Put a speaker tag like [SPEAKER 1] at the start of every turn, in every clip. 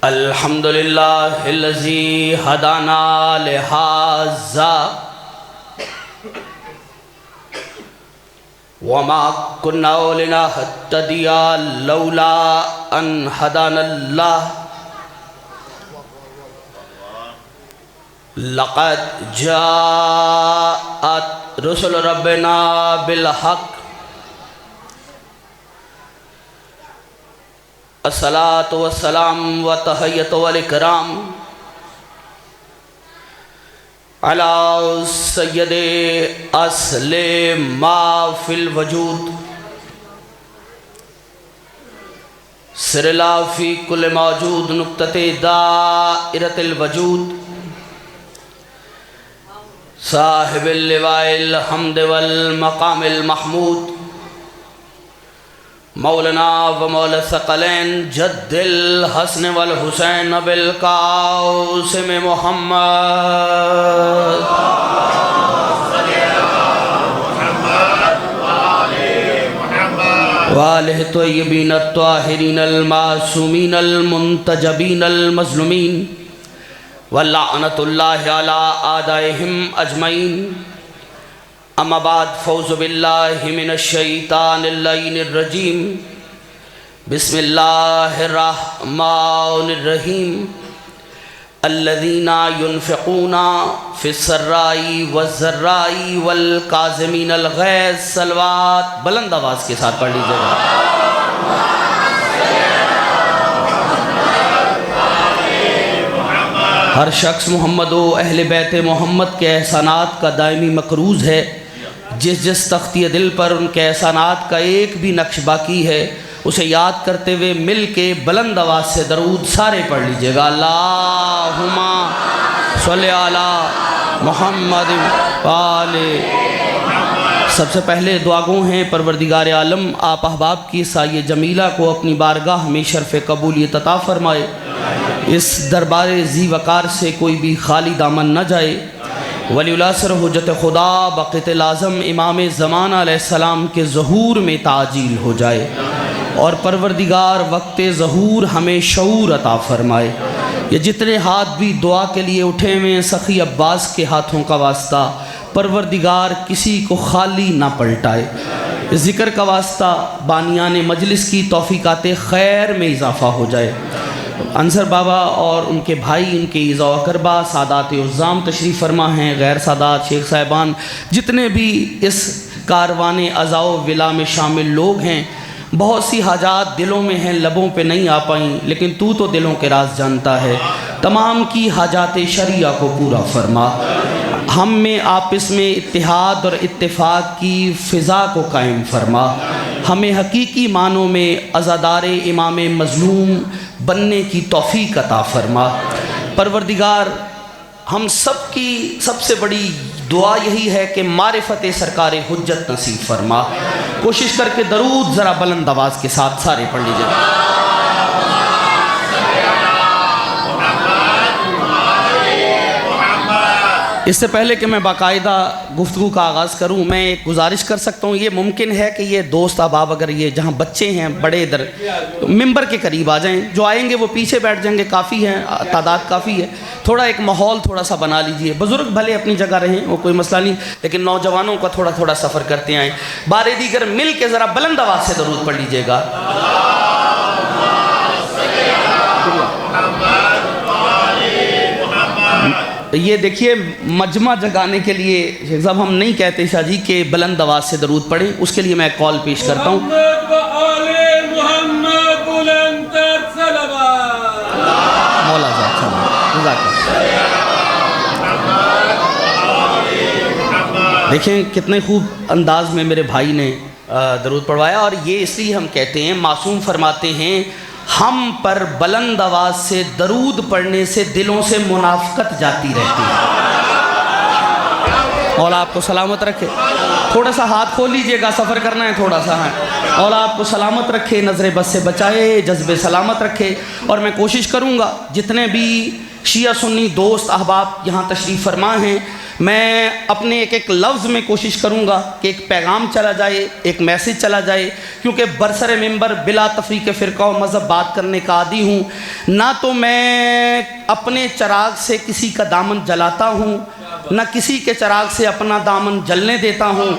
[SPEAKER 1] अल्हम्दुलिल्लाहिल्लज़ी हदाना लिहाज़ा वमा कुन्ना लिनहतदिया लौला अन हदानल्लाह लक़द जाअत रुसुल रब्बिना bill हक़ अस्सलातु वस्सलाम व तहय्यतु वल इकराम अला सय्यदे अस्ले मा फिल वजूद सिरला फी कुल मौजूद नुक्तते दाइरतिल वजूद साहिबिल लिवाइल हम्द वल मकामिल महमूद मौलाना व मौला सकलैन जद्दिल हसन वल हुसैन बिल कासिम मोहम्मद वालिह तय्यबीन अत्ताहिरीन अल मासूमीन अल मुंतजबीन अल मज़लूमीन व लअनतुल्लाहि अला आदाइहिम अजमईन। अम्मा बाद फ़ौज़ु बिल्लाहि मिनश शैतानिर रजीम बिस्मिल्लाहिर रहमानिर रहीम अल्लज़ीना युनफ़िक़ूना फ़िस्सर्राई वज़्ज़र्राई वल काज़िमीनल ग़ैज़। सलवात बुलंद आवाज़ के साथ पढ़ लीजिएगा। हर शख्स मोहम्मद व अहले बैत मोहम्मद के एहसानात का दायमी मकरूज़ है। जिस जिस तख्ती दिल पर उनके एहसानात का एक भी नक्श बाकी है उसे याद करते हुए मिल के बुलंद आवाज़ से दरूद सारे पढ़ लीजिएगा। अल्लाहुम्मा सल्लि अला मुहम्मद वाले। सबसे पहले दुआगो हैं परवरदिगार आलम आप अहबाब की साये जमीला को अपनी बारगाह में शर्फ़ कबूलियत अता फ़रमाए। इस दरबार ज़ी वक़ार से कोई भी खाली दामन न जाए। वलीउल-असर हुज्जत खुदा बक़ित आज़म इमाम ज़माना अलैहिस्सलाम के ज़हूर में ताजील हो जाए और परवरदिगार वक्त ज़हूर हमें शऊर अता फ़रमाए। ये जितने हाथ भी दुआ के लिए उठे हुए सखी अब्बास के हाथों का वास्ता परवरदिगार किसी को खाली ना पलटाए। ज़िक्र का वास्ता बानियान मजलिस की तौफ़ीक़ात खैर में इजाफ़ा हो जाए। अंसर बाबा और उनके भाई उनके ईज़ा व करबा सादात उज़्ज़ाम तशरीफ़ फरमा हैं। गैर सादात शेख साहिबान जितने भी इस कारवाने अज़ाओ विला में शामिल लोग हैं। बहुत सी हाजात दिलों में हैं लबों पे नहीं आ पाई लेकिन तू तो दिलों के राज जानता है। तमाम की हाजात शरिया को पूरा फरमा। हम में आपस में इत्तिहाद और इत्तेफाक की फ़िज़ा को कायम फरमा। हमें हकीकी मानों में अज़ादार इमाम मज़लूम बनने की तौफ़ीक़ अता फ़रमा। परवरदिगार हम सब की सबसे बड़ी दुआ यही है कि मारिफ़त सरकार हुज्जत नसीब फरमा। कोशिश करके दरूद ज़रा बुलंद आवाज़ के साथ सारे पढ़ लीजिए। इससे पहले कि मैं बाकायदा गुफ्तगू का आगाज़ करूं मैं एक गुजारिश कर सकता हूं। ये मुमकिन है कि ये दोस्त अहबाब अगर ये जहां बच्चे हैं बड़े इधर तो मिंबर के करीब आ जाएं। जो आएंगे वो पीछे बैठ जाएंगे। काफ़ी हैं तादाद काफ़ी है। थोड़ा एक माहौल थोड़ा सा बना लीजिए। बुज़ुर्ग भले अपनी जगह रहें वो कोई मसला नहीं लेकिन नौजवानों का थोड़ा थोड़ा सफ़र करते आएँ। बारे दीगर मिल के ज़रा बुलंद आवाज़ से दरूद पढ़ लीजिएगा। ये देखिए मजमा जगाने के लिए शेख साहब हम नहीं कहते शाह जी के बुलंद आवाज़ से दरूद पढ़ें। उसके लिए मैं कॉल पेश करता हूँ। मौला देखें कितने खूब अंदाज में मेरे भाई ने दरूद पढ़वाया। और ये इसलिए हम कहते हैं मासूम फरमाते हैं हम पर बुलंद आवाज़ से दरूद पढ़ने से दिलों से मुनाफ़क़त जाती रहती है। और आपको सलामत रखे। थोड़ा सा हाथ खोल लीजिएगा सफ़र करना है थोड़ा सा है। और आपको सलामत रखे नज़र बस से बचाए जज्बे सलामत रखे। और मैं कोशिश करूँगा जितने भी शिया सुन्नी दोस्त अहबाब यहाँ तशरीफ़ फरमा हैं मैं अपने एक एक लफ्ज़ में कोशिश करूँगा कि एक पैगाम चला जाए, एक मैसेज चला जाए, क्योंकि बरसर मेंबर बिला तफरीक़ फ़िरक़ा व मज़हब बात करने का आदी हूँ। ना तो मैं अपने चिराग से किसी का दामन जलाता हूँ, ना किसी के चिराग से अपना दामन जलने देता हूँ,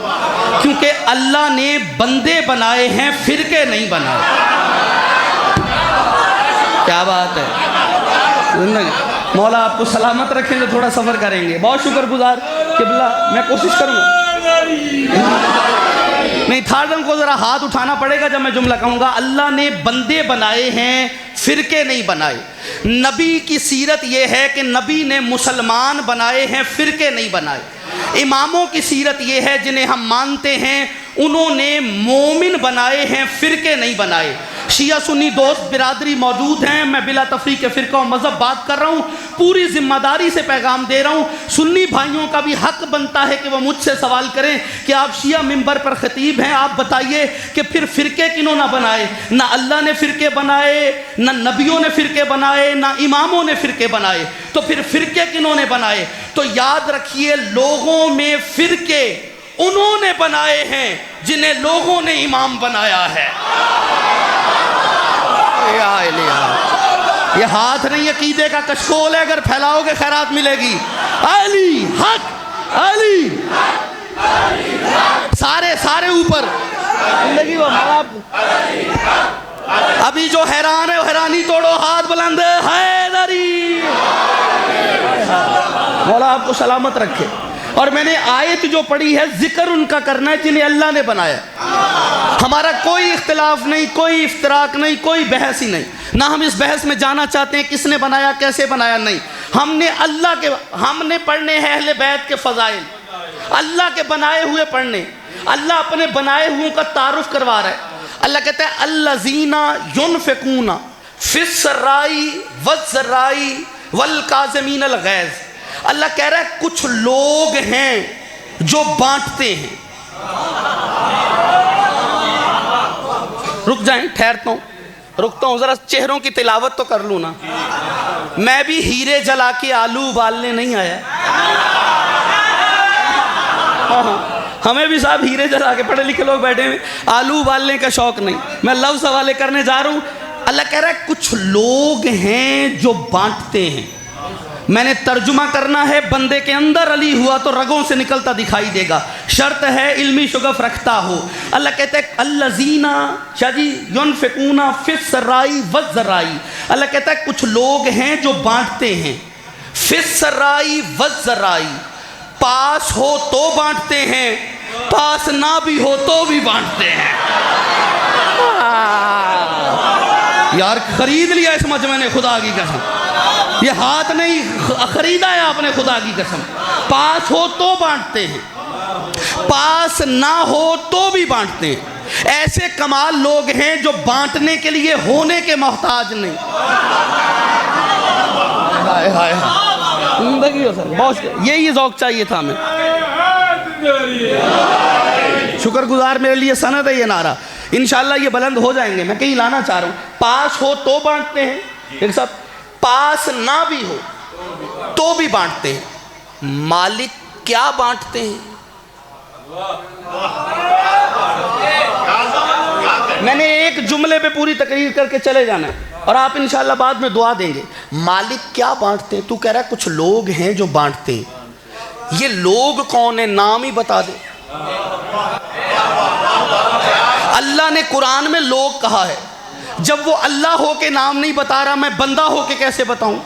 [SPEAKER 1] क्योंकि अल्लाह ने बंदे बनाए हैं, फ़िरके नहीं बनाए। क्या बात है। ज़िंदगी मौला आपको सलामत रखें तो थोड़ा सफ़र करेंगे। बहुत शुक्रगुजार किबला, मैं कोशिश करूँगा। नहीं, थार्डन को ज़रा हाथ उठाना पड़ेगा जब मैं जुमला कहूँगा। अल्लाह ने बंदे बनाए हैं, फ़िरके नहीं बनाए। नबी की सीरत ये है कि नबी ने मुसलमान बनाए हैं, फ़िरके नहीं बनाए। इमामों की सीरत ये है जिन्हें हम मानते हैं, उन्होंने मोमिन बनाए हैं, फ़िरके नहीं बनाए। शिया सुन्नी दोस्त बिरादरी मौजूद हैं, मैं बिला तफरीक़ फ़िरक़ा और मज़हब बात कर रहा हूँ, पूरी ज़िम्मेदारी से पैगाम दे रहा हूँ। सुन्नी भाइयों का भी हक़ बनता है कि वह मुझसे सवाल करें कि आप शिया मिंबर पर ख़तीब हैं, आप बताइए कि फिर फ़िरके किन्हों ना बनाए। ना अल्लाह ने फ़िरके बनाए, ना नबियों ने फ़िरके बनाए, ना इमामों ने फ़िरके बनाए, तो फिर फ़िरके किन्हों ने बनाए? तो याद रखिए, लोगों में फ़िरके उन्होंने बनाए हैं जिन्हें लोगों ने इमाम बनाया है। ये हाथ नहीं, अकीदे का कशकोल है, अगर फैलाओगे खैरात मिलेगी। अली हक, अली सारे सारे ऊपर जिंदगी वो अभी जो हैरान है हैरानी तोड़ो, हाथ बुलंद हैदरी। मौला आपको सलामत रखे। और मैंने आयत जो पढ़ी है, जिक्र उनका करना है जिन्हें अल्लाह ने बनाया। हमारा कोई इख्तिलाफ नहीं, कोई इफ्तराक नहीं, कोई बहस ही नहीं। ना हम इस बहस में जाना चाहते हैं किसने बनाया, कैसे बनाया, नहीं। हमने पढ़ने हैं अहले बैत के फ़ज़ाइल, अल्लाह के बनाए हुए पढ़ने। अल्लाह अपने बनाए हुए का तारुफ करवा रहा है। अल्लाह कहता है अल्लज़ीना युनफ़िक़ूना फ़िस्सर्राई वज़्ज़र्राई वल काज़िमीनल गैज़। अल्लाह कह रहा है कुछ लोग हैं जो बांटते हैं। रुक जाएं, ठहरता हूँ, रुकता हूँ, ज़रा चेहरों की तिलावत तो कर लूँ ना। मैं भी हीरे जला के आलू उबालने नहीं आया। हमें भी साहब हीरे जला के, पढ़े लिखे लोग बैठे हैं, आलू उबालने का शौक नहीं। मैं लफ्ज़ हवाले करने जा रहा हूँ। अल्लाह कह रहा है कुछ लोग हैं जो बांटते हैं। मैंने तर्जुमा करना है, बंदे के अंदर अली हुआ तो रगों से निकलता दिखाई देगा, शर्त है इल्मी शुगफ रखता हो। अल्लाह कहते हैं अल्लज़ीना शाजी युनफ़िक़ूना फ़िस्सर्राई वज़्ज़र्राई। अल्लाह कहता है कुछ लोग हैं जो बांटते हैं, फ़िस्सर्राई वज़्ज़र्राई। पास हो तो बांटते हैं, पास ना भी हो तो भी बांटते हैं। यार खरीद लिया इस मजमे ने, खुदा की कसम। ये हाथ नहीं खरीदा है आपने, खुदा की कसम। पास हो तो बांटते हैं, पास ना हो तो भी बांटते हैं। ऐसे कमाल लोग हैं जो बांटने के लिए होने के मोहताज नहीं। हाय हाय जिंदगी हो सर, बहुत यही ज़ौक़ चाहिए था हमें। शुक्रगुजार मेरे लिए सनद है ये नारा। इंशाल्लाह ये बुलंद हो जाएंगे। मैं कहीं लाना चाह रहा हूँ, पास हो तो बांटते हैं, एक साथ पास ना भी हो तो भी बांटते हैं। मालिक क्या बांटते हैं? मैंने एक जुमले पे पूरी तकरीर करके चले जाना है और आप इंशाल्लाह बाद में दुआ देंगे। मालिक क्या बांटते हैं? तू कह रहा है कुछ लोग हैं जो बांटते हैं। ये लोग कौन है? नाम ही बता दे। अल्लाह ने कुरान में लोग कहा है, जब वो अल्लाह हो के नाम नहीं बता रहा, मैं बंदा हो के कैसे बताऊं?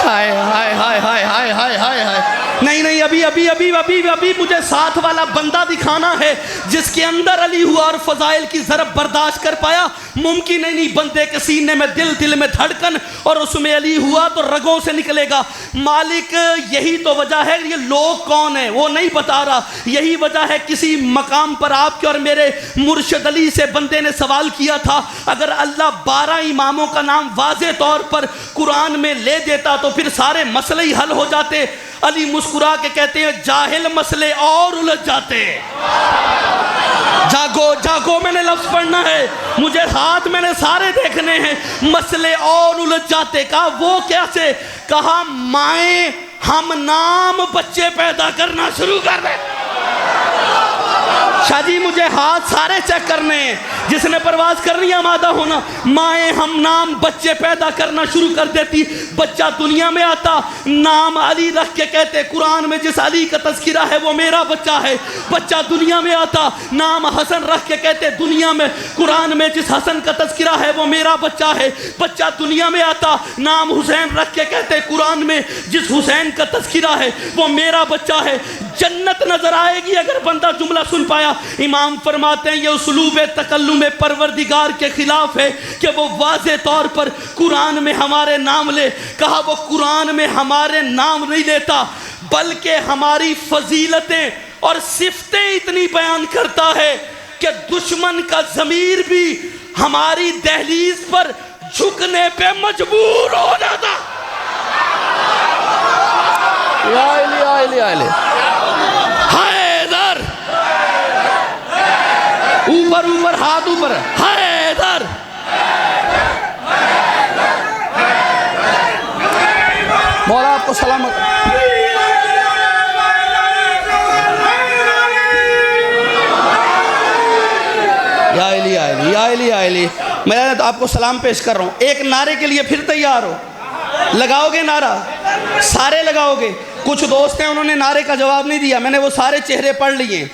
[SPEAKER 1] हाय हाय हाय हाय हाय हाय हाय हाय। नहीं नहीं, अभी अभी अभी अभी अभी मुझे साथ वाला बंदा दिखाना है जिसके अंदर अली हुआ और फजाइल की ज़रब बर्दाश्त कर पाया। मुमकिन नहीं, बंदे के सीने में दिल, दिल में धड़कन, और उसमें अली हुआ तो रगों से निकलेगा। मालिक यही तो वजह है, ये लोग कौन है वो नहीं बता रहा। यही वजह है किसी मकाम पर आपके और मेरे मुर्शिद अली से बंदे ने सवाल किया था, अगर अल्लाह 12 इमामों का नाम वाज़े तौर पर कुरान में ले देता तो फिर सारे मसले ही हल हो जाते। अली मुस्कुरा के कहते हैं जाहिल मसले और उलझ जाते। जागो जागो, मैंने लफ्ज पढ़ना है, मुझे हाथ मैंने सारे देखने हैं। मसले और उलझ जाते। कहा वो कैसे? कहा माएँ हम नाम बच्चे पैदा करना शुरू कर दें। शादी मुझे हाथ सारे चेक करने हैं, जिसने परवाज करनी है आमादा होना। माएँ हम नाम बच्चे पैदा करना शुरू कर देती, बच्चा दुनिया में आता, नाम अली रख के कहते कुरान में जिस अली का तज़किरा है वो मेरा बच्चा है। बच्चा दुनिया में आता, नाम हसन रख के कहते दुनिया में कुरान में जिस हसन का तज़किरा है वो मेरा बच्चा है। बच्चा दुनिया में आता, नाम हुसैन रख के कहते कुरान में जिस हुसैन का तज़किरा है वो मेरा बच्चा है। जन्नत नजर आएगी अगर बंदा जुमला सुन पाया। इमाम फरमाते हैं ये उसलूब तकल्लुम परवरदिगार के खिलाफ है कि वो वाज़े तौर पर कुरान में हमारे नाम ले। कहा वो कुरान में हमारे नाम नहीं लेता, बल्कि हमारी फजीलतें और सिफतें इतनी बयान करता है कि दुश्मन का ज़मीर भी हमारी दहलीज पर झुकने पे मजबूर हो जाता। हैदर, ऊपर ऊपर हाथ ऊपर, हैदर। मौला आपको सलामत। या अली या अली या अली या अली। मैं आपको सलाम पेश कर रहा हूँ। एक नारे के लिए फिर तैयार हो? लगाओगे नारा? सारे लगाओगे? कुछ दोस्त हैं उन्होंने नारे का जवाब नहीं दिया, मैंने वो सारे चेहरे पढ़ लिए।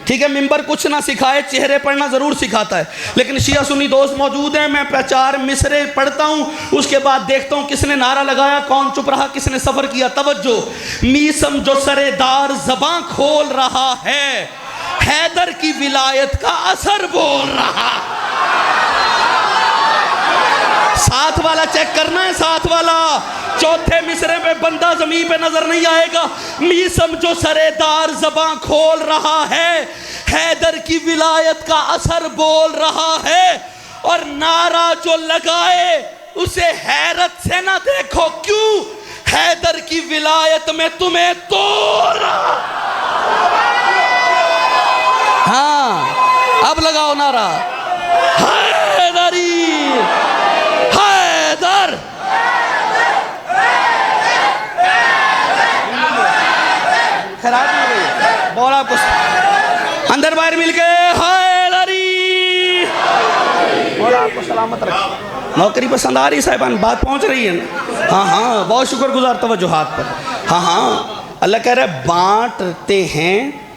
[SPEAKER 1] ठीक है, मिंबर कुछ ना सिखाए, चेहरे पढ़ना ज़रूर सिखाता है। लेकिन शिया सुन्नी दोस्त मौजूद हैं, मैं 4 मिसरे पढ़ता हूँ, उसके बाद देखता हूँ किसने नारा लगाया, कौन चुप रहा, किसने सफ़र किया। तवज्जो। मीसम जो सरेदार ज़बां खोल रहा है, हैदर की विलायत का असर बोल रहा। साथ वाला चेक करना है, साथ वाला। चौथे मिसरे में बंदा जमीन पे नजर नहीं आएगा। मीसम जो सरेदार ज़बां खोल रहा है, हैदर की विलायत का असर बोल रहा है। और नारा जो लगाए उसे हैरत से ना देखो, क्यों? हैदर की विलायत में तुम्हें तोड़ा। हाँ, अब लगाओ नारा, हैदरी, हैदर। खराब हो गई, बोला आपको अंदर बाहर मिलके हैदरी। बोला आपको सलामत रखे। नौकरी पसंद आ रही साहिबान, बात पहुंच रही है ना? हाँ हाँ, बहुत शुक्रगुजार तवज्जो हाथ पर। हाँ हाँ, अल्लाह कह रहा है बांटते हैं।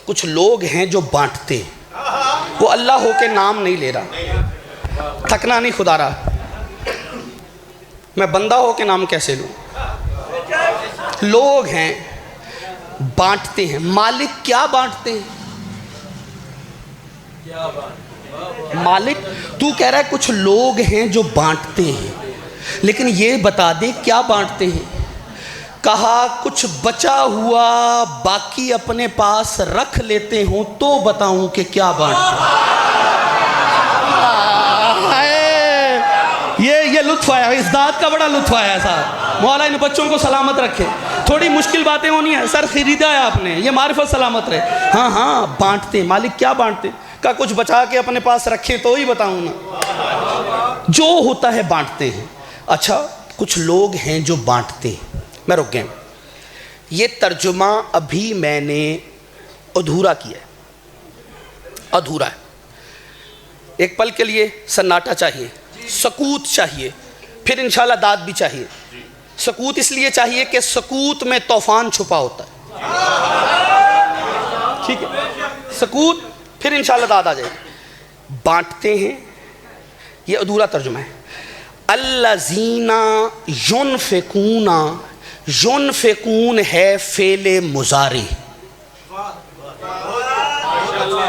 [SPEAKER 1] कुछ लोग हैं जो बांटते हैं, वो अल्लाह हो के नाम नहीं ले रहा। थकना नहीं खुदा रहा, मैं बंदा हो के नाम कैसे लूँ? लोग हैं बांटते हैं। मालिक क्या बांटते हैं? मालिक तू कह रहा है कुछ लोग हैं जो बांटते हैं, लेकिन ये बता दे क्या बांटते हैं? कहा कुछ बचा हुआ बाकी अपने पास रख लेते हो तो बताऊं कि क्या बांटते हैं। ये लुत्फ आया, इस दाद का बड़ा लुत्फ आया साहब। मौला इन बच्चों को सलामत रखे। थोड़ी मुश्किल बातें होनी है, सर खरीदा है आपने, ये मारिफत सलामत रहे। हाँ हाँ, बांटते। मालिक क्या बांटते? का कुछ बचा के अपने पास रखे तो ही बताऊं ना। जो होता है बांटते हैं। अच्छा, कुछ लोग हैं जो बांटते हैं। मैं रुक गया, ये तर्जुमा अभी मैंने अधूरा किया है, अधूरा है। एक पल के लिए सन्नाटा चाहिए, सकूत चाहिए, फिर इंशाल्लाह दाद भी चाहिए। सकूत इसलिए चाहिए कि सकूत में तूफान छुपा होता है। ठीक है, सकूत, फिर इंशाल्लाह दाद आ जाएगी। बांटते हैं, ये अधूरा तर्जुमा है। अल्लज़ीना युनफ़िकूना, युनफ़िकून है फ़ेले मुज़ारी।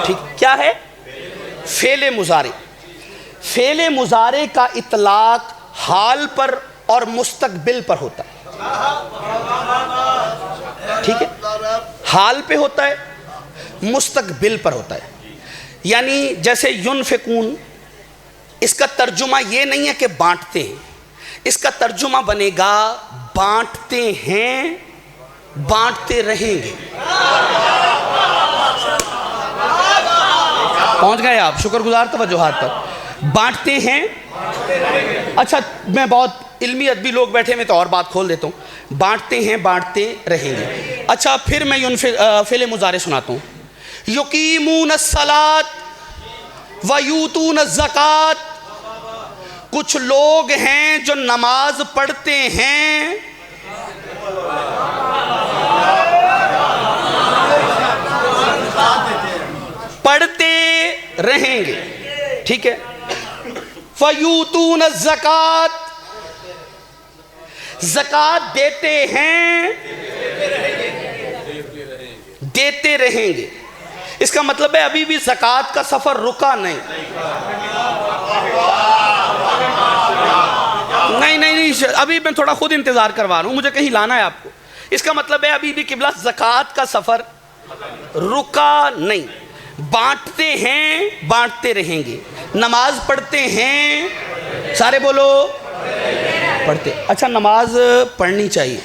[SPEAKER 1] ठीक, क्या है? फ़ेले मुज़ारी। फ़ेले मुज़ारे का इतलाक़ हाल पर और मुस्तक़बिल पर होता है। ठीक है, हाल पे होता है, मुस्तक़बिल पर होता है। यानी जैसे युनफ़िकून, इसका तर्जुमा ये नहीं है कि बांटते हैं, इसका तर्जुमा बनेगा बांटते हैं, बांटते रहेंगे। पहुंच गए आप? शुक्रगुजार तवज्जो हाथ पर। बांटते हैं। अच्छा, मैं बहुत इल्मी अदबी लोग बैठे, मैं तो और बात खोल देता हूँ। बांटते हैं, बांटते रहेंगे। अच्छा, फिर मैं फ़िल मुज़ारे सुनाता हूँ। युकीमून अस्सलात व यूतून ज़कात। कुछ लोग हैं जो नमाज पढ़ते हैं, पढ़ते रहेंगे, ठीक है। फ़यूतून ज़कात, ज़कात देते हैं, देते रहेंगे। इसका मतलब है अभी भी ज़कात का सफ़र रुका नहीं। नहीं, अभी मैं थोड़ा खुद इंतज़ार करवा रहा हूँ, मुझे कहीं लाना है आपको। इसका मतलब है अभी भी किबला ज़कात का सफ़र रुका नहीं। बांटते हैं, बांटते रहेंगे। नमाज पढ़ते हैं, सारे बोलो पढ़ते। अच्छा, नमाज पढ़नी चाहिए,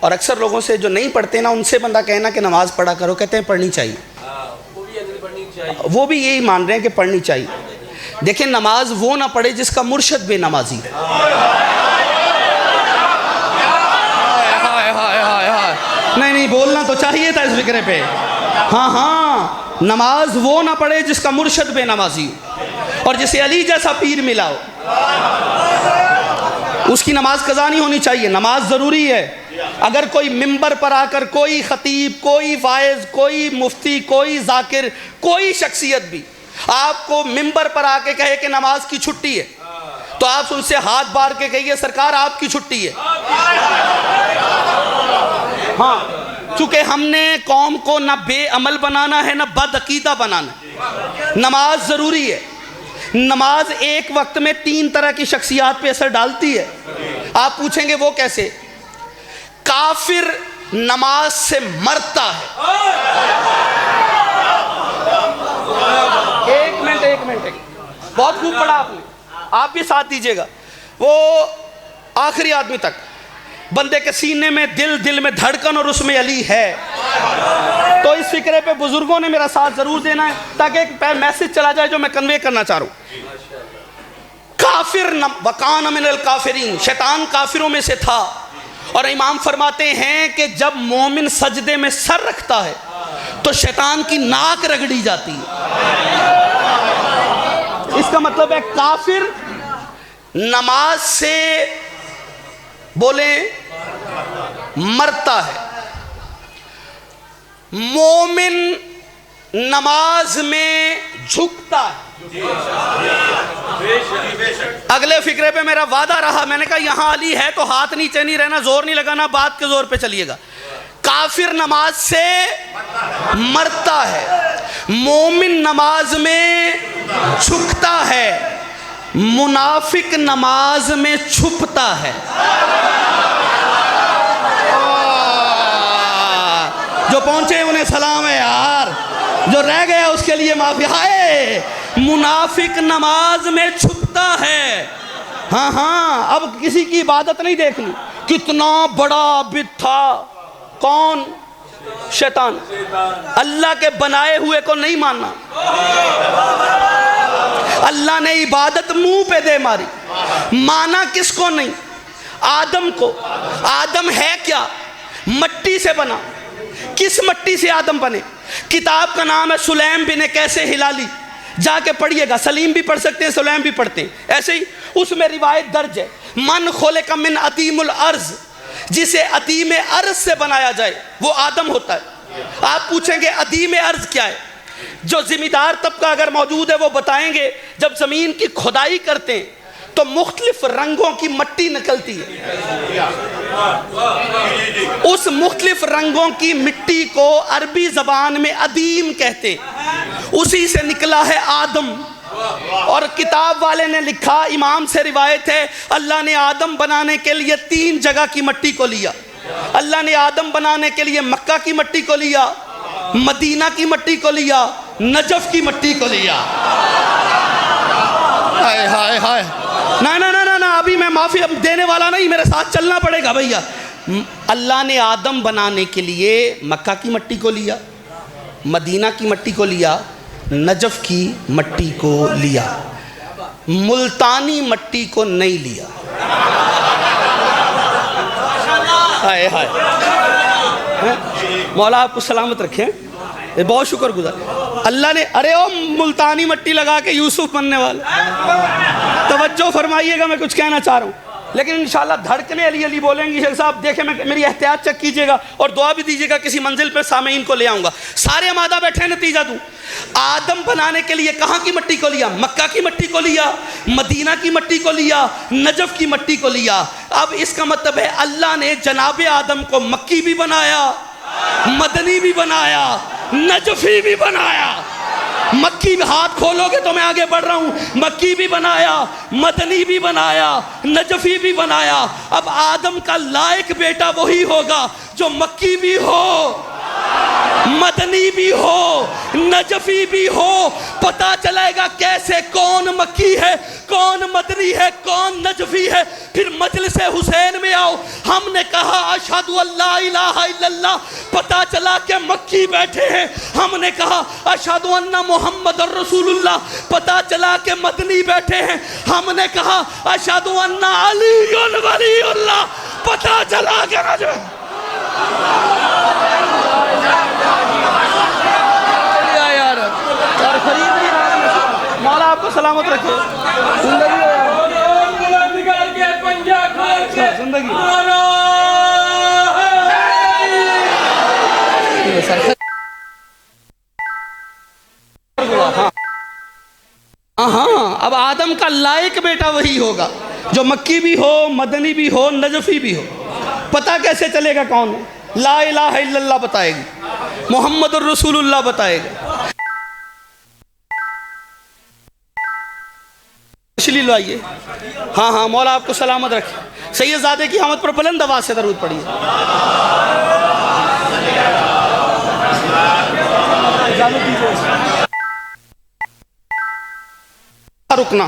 [SPEAKER 1] और अक्सर लोगों से जो नहीं पढ़ते ना, उनसे बंदा कहना कि नमाज पढ़ा करो, कहते हैं पढ़नी चाहिए। वो भी यही मान रहे हैं कि पढ़नी चाहिए। देखिए, नमाज वो ना पढ़े जिसका मुर्शद बेनमाजी है। नहीं, बोलना तो चाहिए था इस फिक्रे पे। हाँ, नमाज वो ना पढ़े जिसका मुर्शद बेनमाजी हो, और जिसे अली जैसा पीर मिला हो, उसकी नमाज कज़ा नहीं होनी चाहिए। नमाज ज़रूरी है। अगर कोई मिंबर पर आकर कोई खतीब, कोई वाइज, कोई मुफ्ती, कोई जाकिर, कोई शख्सियत भी आपको मिंबर पर आके कहे कि नमाज की छुट्टी है, तो आप उनसे हाथ बार के कहिए सरकार आपकी छुट्टी है। हाँ, चूंकि हमने कौम को न बेअमल बनाना है, न बदअकीदा बनाना है। नमाज ज़रूरी है। नमाज एक वक्त में 3 तरह की शख्सियात पे असर डालती है। आप पूछेंगे वो कैसे? काफिर नमाज से मरता है। एक मिनट, बहुत खूब पढ़ा आपने, आप भी साथ दीजिएगा। वो आखिरी आदमी तक बंदे के सीने में दिल में धड़कन और उसमें अली है। तो इस फिक्रे पे बुजुर्गों ने मेरा साथ जरूर देना है, ताकि एक मैसेज चला जाए जो मैं कन्वे करना चाह रहा हूं। काफिर वकान मिनल काफिरीन, शैतान काफिरों में से था। और इमाम फरमाते हैं कि जब मोमिन सजदे में सर रखता है तो शैतान की नाक रगड़ी जाती है। इसका मतलब है काफिर नमाज से बोले मरता है, मोमिन नमाज में झुकता है। अगले फिक्रे पे मेरा वादा रहा, मैंने कहा यहां अली है तो हाथ नीचे नहीं रहना, जोर नहीं लगाना, बात के जोर पे चलिएगा। काफिर नमाज से मरता है, मोमिन नमाज में झुकता है, मुनाफिक नमाज में छुपता है। जो पहुंचे उन्हें सलाम है यार, जो रह गया उसके लिए माफी है। मुनाफिक नमाज में छुपता है। हाँ, अब किसी की इबादत नहीं देखनी। कितना बड़ा आबिद था, कौन? शैतान। अल्लाह के बनाए हुए को नहीं मानना। अल्लाह ने इबादत मुंह पे दे मारी, माना किसको नहीं? आदम को। आदम है क्या? मट्टी से बना। किस मट्टी से आदम बने? किताब का नाम है सुलैम बिन कैसे हिलाली, जाके पढ़िएगा। सलीम भी पढ़ सकते हैं, सुलैम भी पढ़ते हैं। ऐसे ही उसमें रिवायत दर्ज है, मन खोले का मिन अतीमुल अर्ज, जिसे अदीम अर्ज से बनाया जाए वो आदम होता है। आप पूछेंगे अदीम अर्ज क्या है? जो जिम्मेदार तबका अगर मौजूद है वो बताएंगे, जब जमीन की खुदाई करते हैं तो मुख्तलिफ रंगों की मट्टी निकलती है। उस मुख्तलिफ रंगों की मिट्टी को अरबी जबान में अदीम कहते हैं। उसी से निकला है आदम। और किताब वाले ने लिखा, इमाम से रिवायत है, अल्लाह ने आदम बनाने के लिए 3 जगह की मट्टी को लिया। अल्लाह ने आदम बनाने के लिए मक्का की मट्टी को लिया, मदीना की मट्टी को लिया, नजफ की मट्टी को लिया। हाय हाय हाय, ना, अभी मैं माफी देने वाला नहीं, मेरे साथ चलना पड़ेगा भैया। अल्लाह ने आदम बनाने के लिए मक्का की मट्टी को लिया, मदीना की मट्टी को लिया, नजफ की मट्टी को लिया, मुल्तानी मट्टी को नहीं लिया। हाय हाय, मौला आपको सलामत रखे। ये बहुत शुक्रगुजार अल्लाह ने। अरे ओ मुल्तानी मट्टी लगा के यूसुफ बनने वाला, तवज्जो फरमाइएगा, मैं कुछ कहना चाह रहा हूँ, लेकिन इंशाल्लाह धड़कने अली अली बोलेंगी। शेख साहब देखें, मेरी एहतियात चेक कीजिएगा और दुआ भी दीजिएगा, किसी मंजिल पे सामीन को ले आऊँगा। सारे आमादा बैठे, नतीजा दूँ। आदम बनाने के लिए कहाँ की मट्टी को लिया? मक्का की मट्टी को लिया, मदीना की मट्टी को लिया, नजफ की मट्टी को लिया। अब इसका मतलब है अल्लाह ने जनाबे आदम को मक्की भी बनाया, मदनी भी बनाया, नजफी भी बनाया। मक्की हाथ खोलोगे तो मैं आगे बढ़ रहा हूं। मक्की भी बनाया, मदनी भी बनाया, नजफी भी बनाया। अब आदम का लायक बेटा वही होगा जो मक्की भी हो, मदनी भी हो, नजफी भी हो। पता चलेगा कैसे कौन मक्की है, कौन मदनी है, कौन नजफी है। फिर मजलिस हुसैन में आओ, हमने कहा अशहदु अल्ला इलाहा इल्लल्लाह, पता चला कि मक्की बैठे हैं। हमने कहा अशहदु अन्ना मुहम्मद रसूलुल्लाह, पता चला कि मदनी बैठे हैं। हमने कहा अशहदु अन्ना अली वलीउल्लाह, पता चला कि नजफी। मौला आपको सलामत रखे, जिंदगी हाँ। अब आदम का लायक बेटा वही होगा जो मक्की भी हो, मदनी भी हो, नजफी भी हो। पता कैसे चलेगा कौन है? ला इलाहा इल्लल्लाह बताएगी, मोहम्मद रसूलुल्लाह बताएगा। इसलिए लाइए। हाँ हाँ, मौला आपको सलामत रखे। सैयदजादे की आमद पर बुलंद आवाज से दरूद पढ़िए। रुकना,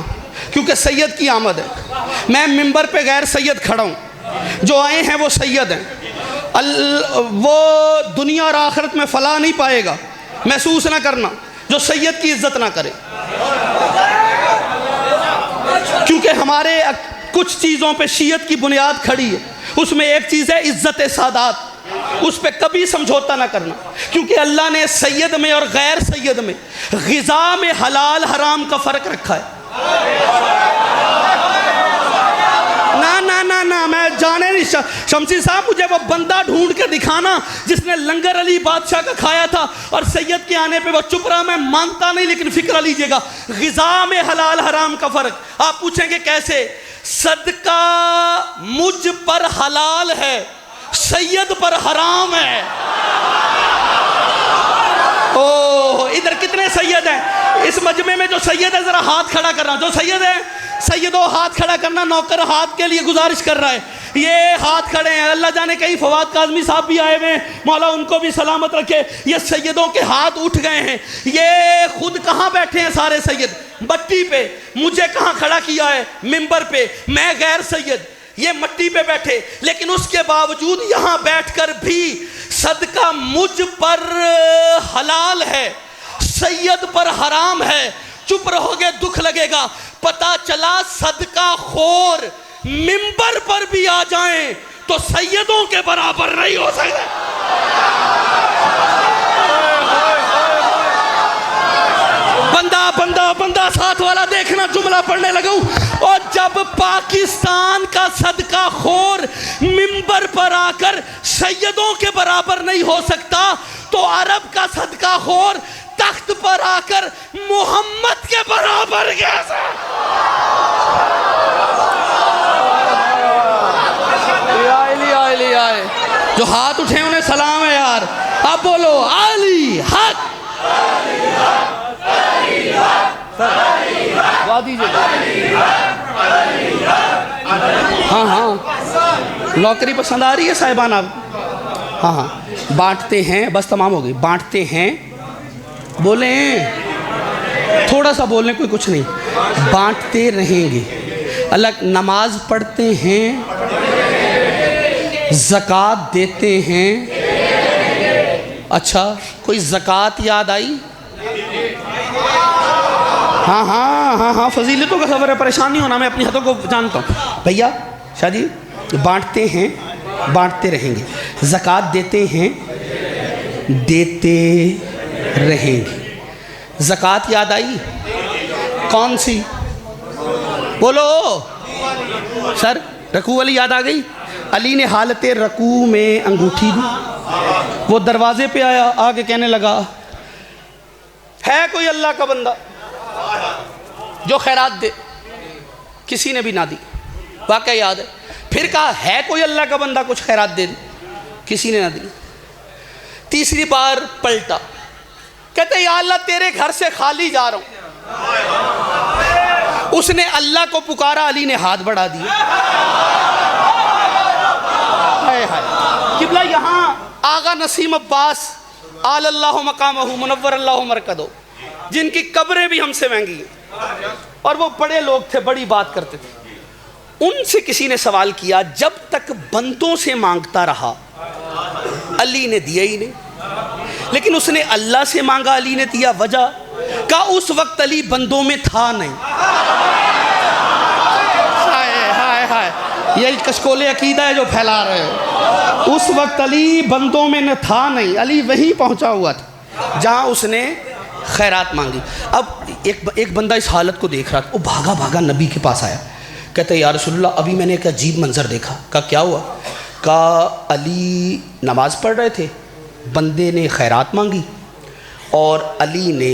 [SPEAKER 1] क्योंकि सैयद की आमद है। मैं मिंबर पे गैर सैयद खड़ा हूँ, जो आए हैं वो सैयद हैं। वो दुनिया और आखिरत में फलाह नहीं पाएगा, महसूस ना करना, जो सैयद की इज्जत ना करे। क्योंकि हमारे कुछ चीज़ों पे शीयत की बुनियाद खड़ी है। उसमें एक चीज़ है इज्जत सादात, उस पर कभी समझौता ना करना। क्योंकि अल्लाह ने सैयद में और गैर सैयद में, ग़िज़ा में हलाल हराम का फ़र्क रखा है। ना ना ना ना, मैं जाने नहीं। शमसी साहब, मुझे वो बंदा ढूंढ के दिखाना जिसने लंगर अली बादशाह का खाया था और सैयद के आने पे वो चुप रहा। मैं मानता नहीं, लेकिन फिक्र लीजिएगा, ग़िज़ा में हलाल हराम का फ़र्क। आप पूछेंगे कैसे? सदका मुझ पर हलाल है, सैयद पर हराम है। ओह, इधर कितने सैयद हैं इस मजमे में? जो सैयद है जरा हाथ खड़ा करना। जो सैयद है, सैयदों हाथ खड़ा करना। नौकर हाथ के लिए गुजारिश कर रहा है, ये हाथ खड़े हैं। अल्लाह जाने कहीं फवाद काज़मी साहब भी आए हुए हैं, मौला उनको भी सलामत रखे। ये सैयदों के हाथ उठ गए हैं। ये खुद कहाँ बैठे हैं सारे सैयद? मट्टी पे। मुझे कहाँ खड़ा किया है? मिंबर पे। मैं गैर सैयद, ये मट्टी पे बैठे। लेकिन उसके बावजूद यहाँ बैठकर भी सदका मुझ पर हलाल है, सैयद पर हराम है। चुप रहोगे दुख लगेगा। पता चला सदका खोर मिंबर पर भी आ जाएं तो सैयदों के बराबर नहीं हो सकते। बंदा बंदा बंदा साथ वाला देखना, जुमला पढ़ने लगा हूं। और जब पाकिस्तान का सदका खोर मिंबर पर आकर सैयदों के बराबर नहीं हो सकता, तो अरब का सदका खोर तख्त पर आकर मोहम्मद के बराबर कैसे? जो हाथ उठे उन्हें सलाम है यार। अब बोलो अली हक। हाँ हाँ, नौकरी पसंद आ रही है साहिबान आप? हाँ हाँ, बांटते हैं, बस तमाम हो गई। बांटते हैं, बोले थोड़ा सा बोलने, कोई कुछ नहीं। बांटते रहेंगे। अलग नमाज पढ़ते हैं, ज़कात देते हैं। अच्छा, कोई ज़कात याद आई? हाँ हाँ हाँ हाँ, फजीलतों का खबर है, परेशानी होना, मैं अपनी हदों को जानता हूँ। भैया शाह जी, बांटते हैं, बांटते रहेंगे। ज़कात देते हैं, देते रहेंगे। ज़कात याद आई? कौन सी? बोलो सर। रकू वाली याद आ गई? अली ने हालत रकू में अंगूठी दी। वो दरवाजे पे आया, आके कहने लगा, है कोई अल्लाह का बंदा जो खैरात दे? किसी ने भी ना दी, वाकई याद है। फिर कहा, है कोई अल्लाह का बंदा कुछ खैरात दे? किसी ने ना दी। तीसरी बार पलटा, कहते या अल्लाह तेरे घर से खाली जा रहा हूं। उसने अल्लाह को पुकारा, अली ने हाथ बढ़ा दिया। हाय हाय। किबला यहाँ आगा नसीम अब्बास आलल्लाहु मकामहु मुनव्वर अल्लाहु मरकदो, जिनकी कब्रें भी हमसे महंगी हैं, और वो बड़े लोग थे, बड़ी बात करते थे। उनसे किसी ने सवाल किया, जब तक बंदों से मांगता रहा अली ने दिया ही नहीं, लेकिन उसने अल्लाह से मांगा, अली ने दिया। वजह का उस वक्त अली बंदों में था नहीं। हाय हाय हाय, यही कशकोले अकीदा है जो फैला रहे हो। उस वक्त अली बंदों में न था नहीं, अली वहीं पहुंचा हुआ था जहां उसने खैरात मांगी। अब एक बंदा इस हालत को देख रहा था, वो भागा भागा नबी के पास आया, कहते या रसूलल्लाह अभी मैंने एक अजीब मंजर देखा। कहा क्या हुआ? कहा अली नमाज पढ़ रहे थे, बंदे ने खैरात मांगी और अली ने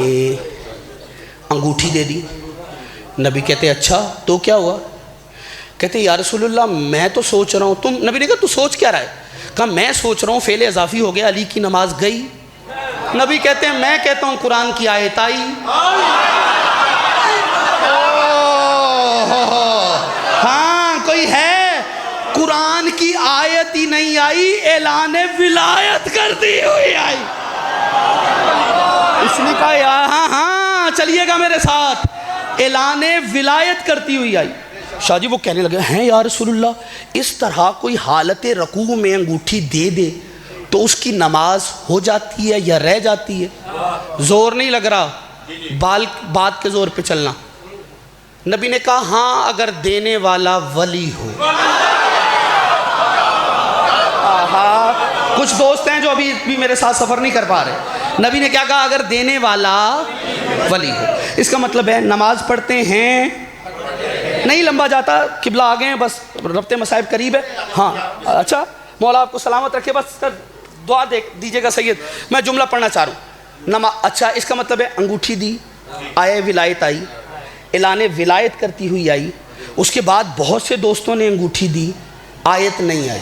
[SPEAKER 1] अंगूठी दे दी। नबी कहते अच्छा तो क्या हुआ? कहते या रसूलल्लाह मैं तो सोच रहा हूँ। तुम? नबी ने कहा तू सोच क्या रहा है? कहा मैं सोच रहा हूँ फेल इजाफी हो गया, अली की नमाज गई। नबी कहते हैं मैं कहता हूँ कुरान की आयत आई। हाँ कोई है, कुरान की आयत ही नहीं आई, ऐलान विलायत करती हुई आई। इसने कहा यार हाँ हाँ चलिएगा मेरे साथ, ऐलान विलायत करती हुई आई। शाह जी वो कहने लगे हैं या रसूलल्लाह, इस तरह कोई हालत रकू में अंगूठी दे दे तो उसकी नमाज हो जाती है या रह जाती है? जोर नहीं लग रहा, बात के जोर पे चलना। नबी ने कहा हाँ अगर देने वाला वली हो। कुछ दोस्त हैं जो अभी भी मेरे साथ सफ़र नहीं कर पा रहे। नबी ने क्या कहा? अगर देने वाला वली हो। इसका मतलब है नमाज पढ़ते हैं, नहीं लंबा जाता, किबला आ गए हैं, बस रब्ते मसाइब करीब है। हाँ अच्छा मौला आपको सलामत रखे, बस कर दुआ दीजिएगा सैयद। मैं जुमला पढ़ना चाह रहा हूँ। अच्छा इसका मतलब है अंगूठी दी, आए विलायत आई, ऐलान विलायत करती हुई आई। उसके बाद बहुत से दोस्तों ने अंगूठी दी, आयत नहीं आई।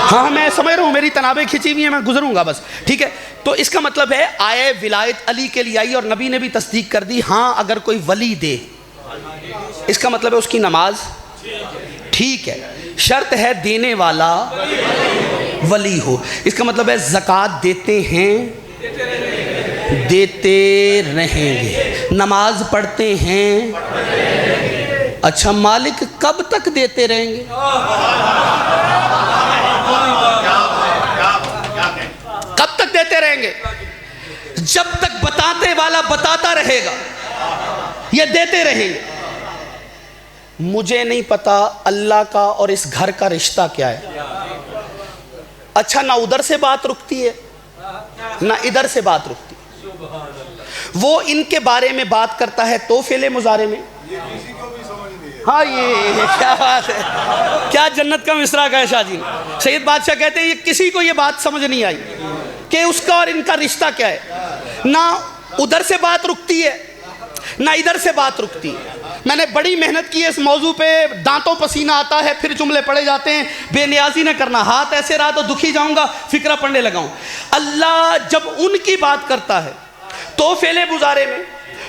[SPEAKER 1] हाँ मैं समझ रहा हूँ, मेरी तनाबें खिंची हुई हैं, मैं गुजरूंगा बस, ठीक है। तो इसका मतलब है आए विलायत अली के लिए आई और नबी ने भी तस्दीक कर दी हाँ अगर कोई वली दे, इसका मतलब है उसकी नमाज ठीक है। शर्त है देने वाला वली हो। इसका मतलब है ज़कात देते हैं, देते रहेंगे, नमाज पढ़ते हैं। अच्छा मालिक कब तक देते रहेंगे? कब तक देते रहेंगे? जब तक बताने वाला बताता रहेगा, ये देते रहेंगे। मुझे नहीं पता अल्लाह का और इस घर का रिश्ता क्या है। अच्छा ना उधर से बात रुकती है ना इधर से बात रुकती है। वो इनके बारे में बात करता है तो फेले मुजारे में। हाँ ये क्या बात है, क्या जन्नत का मिसरा का है शाह जी ने। सैयद बादशाह कहते हैं ये किसी को ये बात समझ नहीं आई कि उसका और इनका रिश्ता क्या है। ना उधर से बात रुकती है ना इधर से बात रुकती है। मैंने बड़ी मेहनत की है इस मौजू पे, दांतों पसीना आता है, फिर जुमले पढ़े जाते हैं, बेनियाजी न करना, हाथ ऐसे रहा तो दुखी जाऊंगा, फिक्रा पढ़ने लगाऊं। अल्लाह जब उनकी बात करता है तो फेले मुजारे में,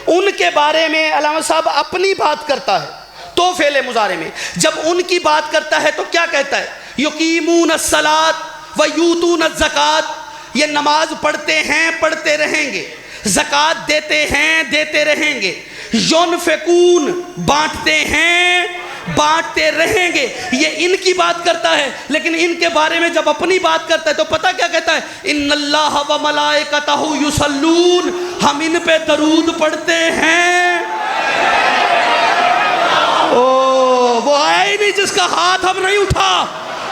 [SPEAKER 1] उनके बारे में अल्लामा साहब अपनी बात करता है तो फेले मुजारे में, जब उनकी बात करता है तो क्या कहता है? युकीमून अस्सलात व यूतून अज़्ज़कात, ये नमाज पढ़ते हैं पढ़ते रहेंगे, ज़कात देते हैं देते रहेंगे, युनफ़िकून बांटते हैं बांटते रहेंगे। ये इनकी बात करता है, लेकिन इनके बारे में जब अपनी बात करता है तो पता क्या कहता है? इन्नल्लाह व मलाइकतहु युसल्लून, हम इन पे दरूद पढ़ते हैं। वो आया ही नहीं जिसका हाथ अब नहीं उठा।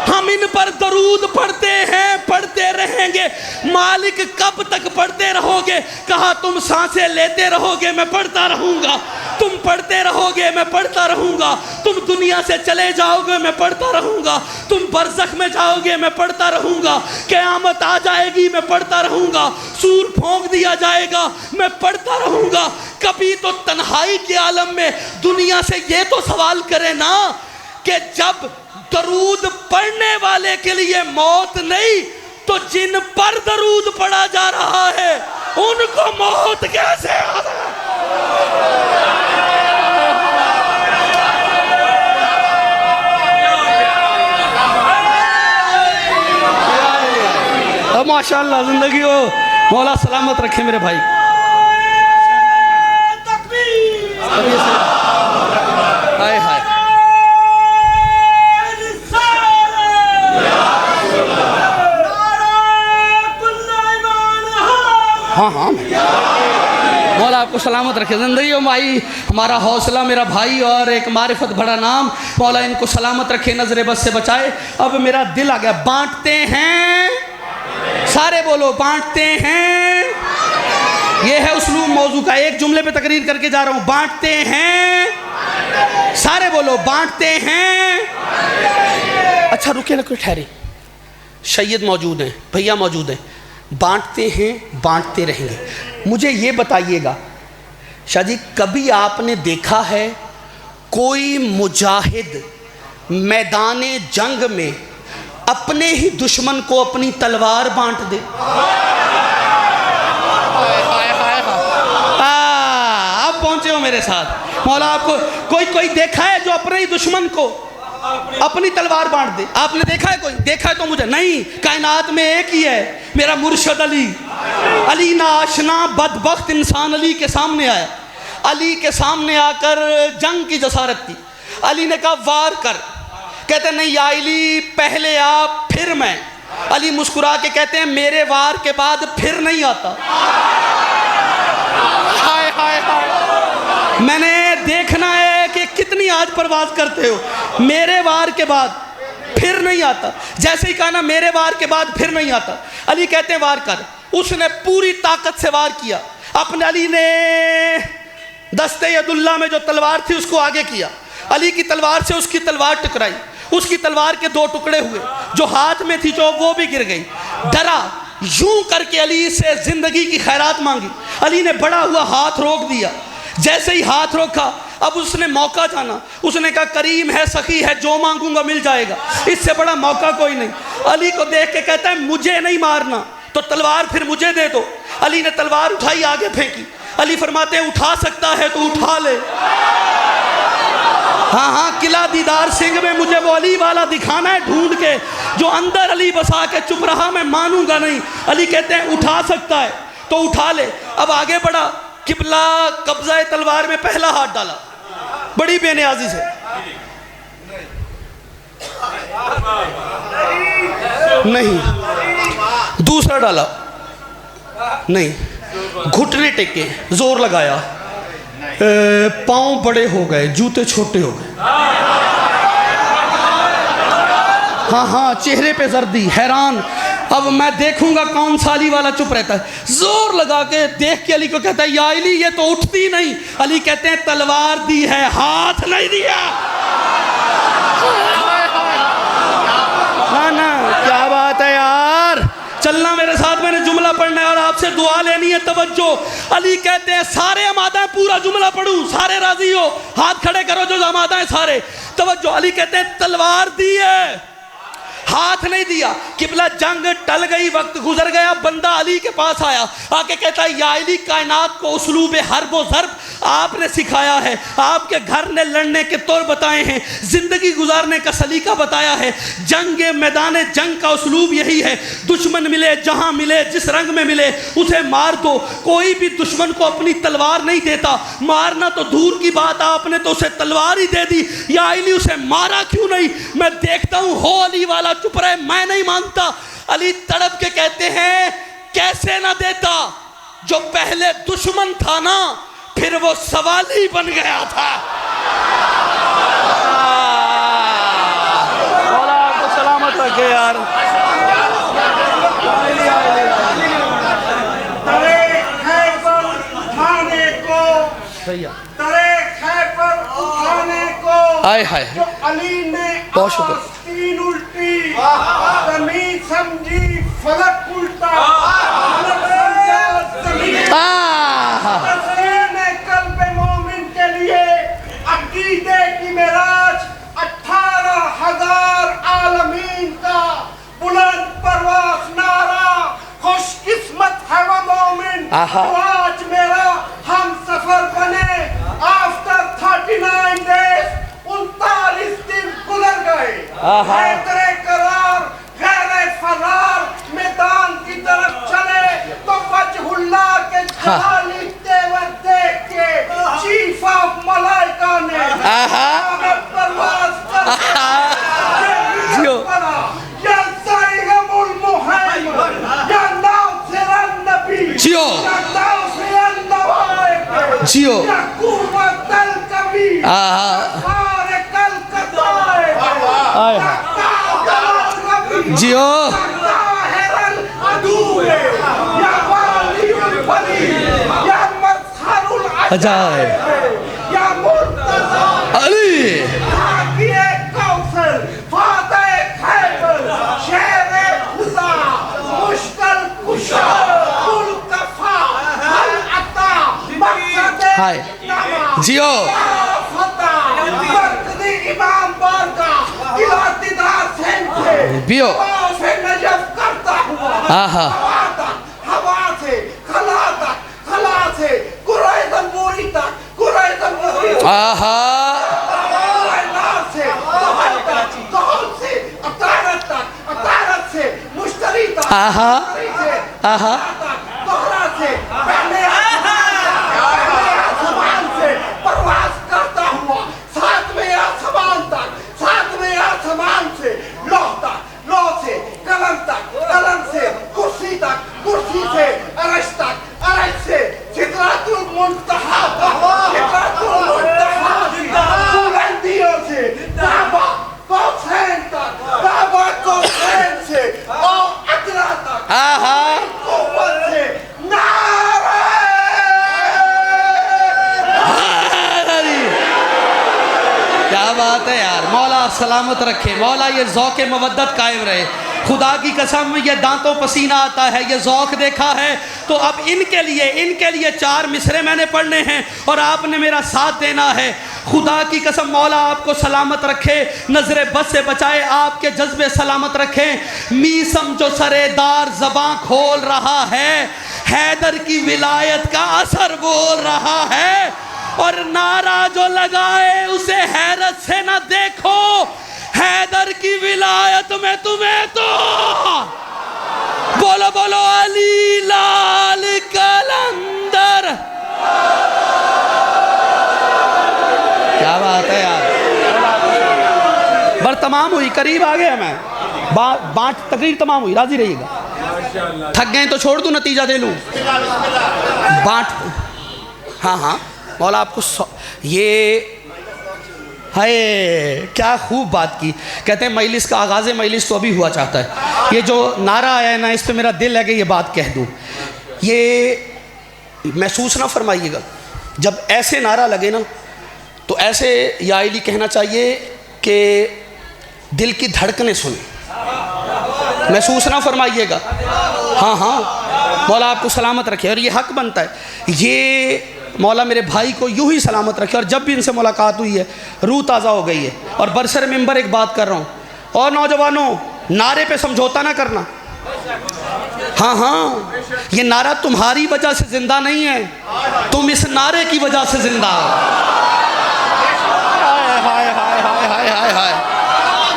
[SPEAKER 1] हम इन पर दरूद पढ़ते हैं, पढ़ते रहेंगे। मालिक कब तक पढ़ते रहोगे? कहा तुम सांसें लेते रहोगे, मैं पढ़ता रहूंगा। तुम पढ़ते रहोगे, मैं पढ़ता रहूंगा। तुम दुनिया से चले जाओगे, मैं पढ़ता रहूंगा। तुम बरज़ख में जाओगे, मैं पढ़ता रहूंगा। क़यामत आ जाएगी, मैं पढ़ता रहूंगा। सूर फूंक दिया जाएगा, मैं पढ़ता रहूंगा। कभी तो तन्हाई के आलम में दुनिया से ये तो सवाल करें ना कि जब दरूद पढ़ने वाले के लिए मौत नहीं तो जिन पर दरूद पढ़ा जा रहा है उनको मौत कैसे आ रहा है? माशाअल्लाह, जिंदगी हो, मौला सलामत रखे मेरे भाई। हाय हाय, हाँ हाँ, मौला आपको सलामत रखे, जिंदगी हो भाई। हमारा हौसला मेरा भाई और एक मारिफत बड़ा नाम, मौला इनको सलामत रखे, नजर बस से बचाए। अब मेरा दिल आ गया, बांटते हैं, सारे बोलो बांटते हैं। ये है उसलूब मौजू का, एक जुमले पे तकरीर करके जा रहा हूं। बांटते हैं, सारे बोलो बांटते हैं। अच्छा रुके ना, कोई ठहरे, सैयद मौजूद हैं, भैया मौजूद हैं। बांटते हैं, बांटते रहेंगे। मुझे ये बताइएगा शाह जी, कभी आपने देखा है कोई मुजाहिद मैदान जंग में अपने ही दुश्मन को अपनी तलवार बांट दे? आप पहुंचे हो मेरे साथ। मौला आपको कोई देखा है जो अपने ही दुश्मन को अपनी तलवार बांट दे? आपने देखा है? कोई देखा है तो मुझे नहीं। कायनात में एक ही है, मेरा मुर्शद अली। अली ना आशना बदबख्त इंसान अली के सामने आया। अली के सामने आकर जंग की जसारत की। अली ने कहा वार कर। कहते नहीं या अली, पहले आप फिर मैं। अली मुस्कुरा के कहते हैं मेरे वार के बाद फिर नहीं आता। हाय हाय हाय, मैंने देखना है कि कितनी आज परवाज करते हो। मेरे वार के बाद फिर नहीं आता। जैसे ही कहा ना मेरे वार के बाद फिर नहीं आता, अली कहते हैं वार कर। उसने पूरी ताकत से वार किया। अपने अली ने दस्ते यदुल्ला में जो तलवार थी उसको आगे किया। अली की तलवार से उसकी तलवार टकराई। उसकी तलवार के दो टुकड़े हुए। जो हाथ में थी जो वो भी गिर गई। डरा, यूं करके अली से जिंदगी की खैरात मांगी। अली ने बड़ा हुआ हाथ रोक दिया। जैसे ही हाथ रोका, अब उसने मौका जाना। उसने कहा करीम है, सखी है, जो मांगूंगा मिल जाएगा, इससे बड़ा मौका कोई नहीं। अली को देख के कहता है मुझे नहीं मारना तो तलवार फिर मुझे दे दो। अली ने तलवार उठाई, आगे फेंकी। अली फरमाते हैं उठा सकता है तो उठा ले। हाँ हाँ, किला दीदार सिंह में मुझे वो अली वाला दिखाना है ढूंढ के जो अंदर अली बसा के चुप रहा, मैं मानूंगा नहीं। अली कहते हैं उठा सकता है तो उठा ले। अब आगे बढ़ा, किबला कब्जा तलवार में पहला हाथ डाला बड़ी बेनियाजी से। नहीं, दूसरा डाला नहीं, घुटने टेके, जोर लगाया, पांव बड़े हो गए, जूते छोटे हो गए। हाँ हाँ, चेहरे पे जर्दी, हैरान। अब मैं देखूंगा कौन सा अली वाला चुप रहता है। जोर लगा के देख के अली को कहता है या अली ये तो उठती नहीं। अली कहते हैं तलवार दी है, हाथ नहीं दिया। ना ना, क्या बात है यार, चलना मेरे साथ, मैंने जुमला पढ़ना है और आपसे दुआ लेनी है। तवज्जो। अली कहते हैं सारे आमादा है, पूरा जुमला पढ़ूं, सारे राजी हो, हाथ खड़े करो जो आमादा है सारे। तवज्जो। अली कहते हैं तलवार दी है, हाथ नहीं दिया। किबला जंग टल गई, वक्त गुजर गया। बंदा अली के पास आया, आके कहता है या अली, कायनात को उसलूब हर्ब व ज़र्ब आपने सिखाया है, आपके घर ने लड़ने के तौर बताए हैं, जिंदगी गुजारने का सलीका बताया है। जंग मैदान जंग का उसलूब यही है, दुश्मन मिले जहां मिले, जिस रंग में मिले उसे मार दो। कोई भी दुश्मन को अपनी तलवार नहीं देता, मारना तो दूर की बात, आपने तो उसे तलवार ही दे दी। या अली उसे मारा क्यों नहीं? मैं देखता हूं हो अली वाला चुप रहे, मैं नहीं मानता। अली तड़प के कहते हैं कैसे ना देता, जो पहले दुश्मन था ना फिर वो सवाली बन गया था। रखे यार। हाय हाय
[SPEAKER 2] अली ने
[SPEAKER 1] बहुत शुक्र।
[SPEAKER 2] तीन उल्टी जमीन समझी फलक उल्टा कल्ब मोमिन के लिए अकीदे की मेराज 18,000 आलमीन का बुलंद परवास नारा। खुशकिस्मत है वो मोमिन जो आज मेरा हम सफर बने। आफ्टर 39 डेज 39 दिन गुजर गए। हैदरे करार गैरे फरार मैदान की तरफ चले तो वजहुल्लाह के जलाली तेवर देख के चीफ ऑफ मलाइका ने परवाज़ या साइगमुल मुहैमन या नासिरन नबी
[SPEAKER 1] जियो
[SPEAKER 2] या नासिरन नवाइब
[SPEAKER 1] जियो
[SPEAKER 2] या कुव्वतल कबी फारिकल कताए
[SPEAKER 1] जियो
[SPEAKER 2] ताहिरल अदूए या वालियुल वली या मज़हरुल अजाइब या मुर्तज़ा
[SPEAKER 1] अली
[SPEAKER 2] हाकिए कौसर फातह खैबर शेरे खुदा मुश्किल कुशा मुल्तफा हल अता मक़सद
[SPEAKER 1] हाय जियो
[SPEAKER 2] इमाम बारका इलातिदार सेंटे
[SPEAKER 1] बियो
[SPEAKER 2] से नजफ करता हुआ हवा से खला तक खला से कुरैदन मोरी तक कुरैदन मोरी से तहल से अतारत तक अतारत से मुश्तरी तक तोहरा से पहले आसमान से परवाज़ करता हुआ सातवें आसमान से लौह तक लौह से कलम तक कलम से कुर्सी तक कुर्सी से अरश तक अरश से सिदरतुल मुंतहा सिदरतुल मुंतहा बुलंदियों से काबा कौसैन तक काबा कौसैन से और अदरा तक कुव्वत से नारा।
[SPEAKER 1] क्या बात है यार। मौला सलामत रखे, मौला ये ज़ौक़ मवद्दत कायम रहे। खुदा की कसम ये दांतों पसीना आता है, ये ज़ौक़ देखा है। तो अब इनके लिए 4 मिसरे मैंने पढ़ने हैं और आपने मेरा साथ देना है। खुदा की कसम मौला आपको सलामत रखे, नजरे बस से बचाए, आपके जज्बे सलामत रखें। मीसम जो सरेदार ज़बां खोल रहा है, हैदर की विलायत का असर बोल रहा है। और नारा जो लगाए उसे हैरत से न देखो, हैदर की विलायत में तुम्हें तो बोलो बोलो अली लाल कलंदर। क्या बात है यार। बर तमाम हुई, करीब आ गया मैं, बाँट तकरीर तमाम हुई, राजी रहिएगा। थक गए तो छोड़ दूँ, नतीजा दे लूँ। बाँट हाँ मौला आपको ये हाय क्या खूब बात की। कहते हैं मजलिस का आगाज़ मजलिस तो अभी हुआ चाहता है। ये जो नारा आया है ना, इस पे मेरा दिल है कि ये बात कह दूँ। ये महसूस ना फरमाइएगा, जब ऐसे नारा लगे ना तो ऐसे या इली कहना चाहिए कि दिल की धड़कनें सुने। महसूस ना फरमाइएगा। हाँ मौला आपको सलामत रखे और ये हक बनता है। ये मौला मेरे भाई को यूं ही सलामत रखे। और जब भी इनसे मुलाकात हुई है रूह ताज़ा हो गई है। और बरसर मिंबर एक बात कर रहा हूँ, और नौजवानों नारे पे समझौता ना करना। हाँ ये नारा तुम्हारी वजह से ज़िंदा नहीं है, तुम इस नारे की वजह से ज़िंदा हो। हाय हाय हाय हाय हाय हाय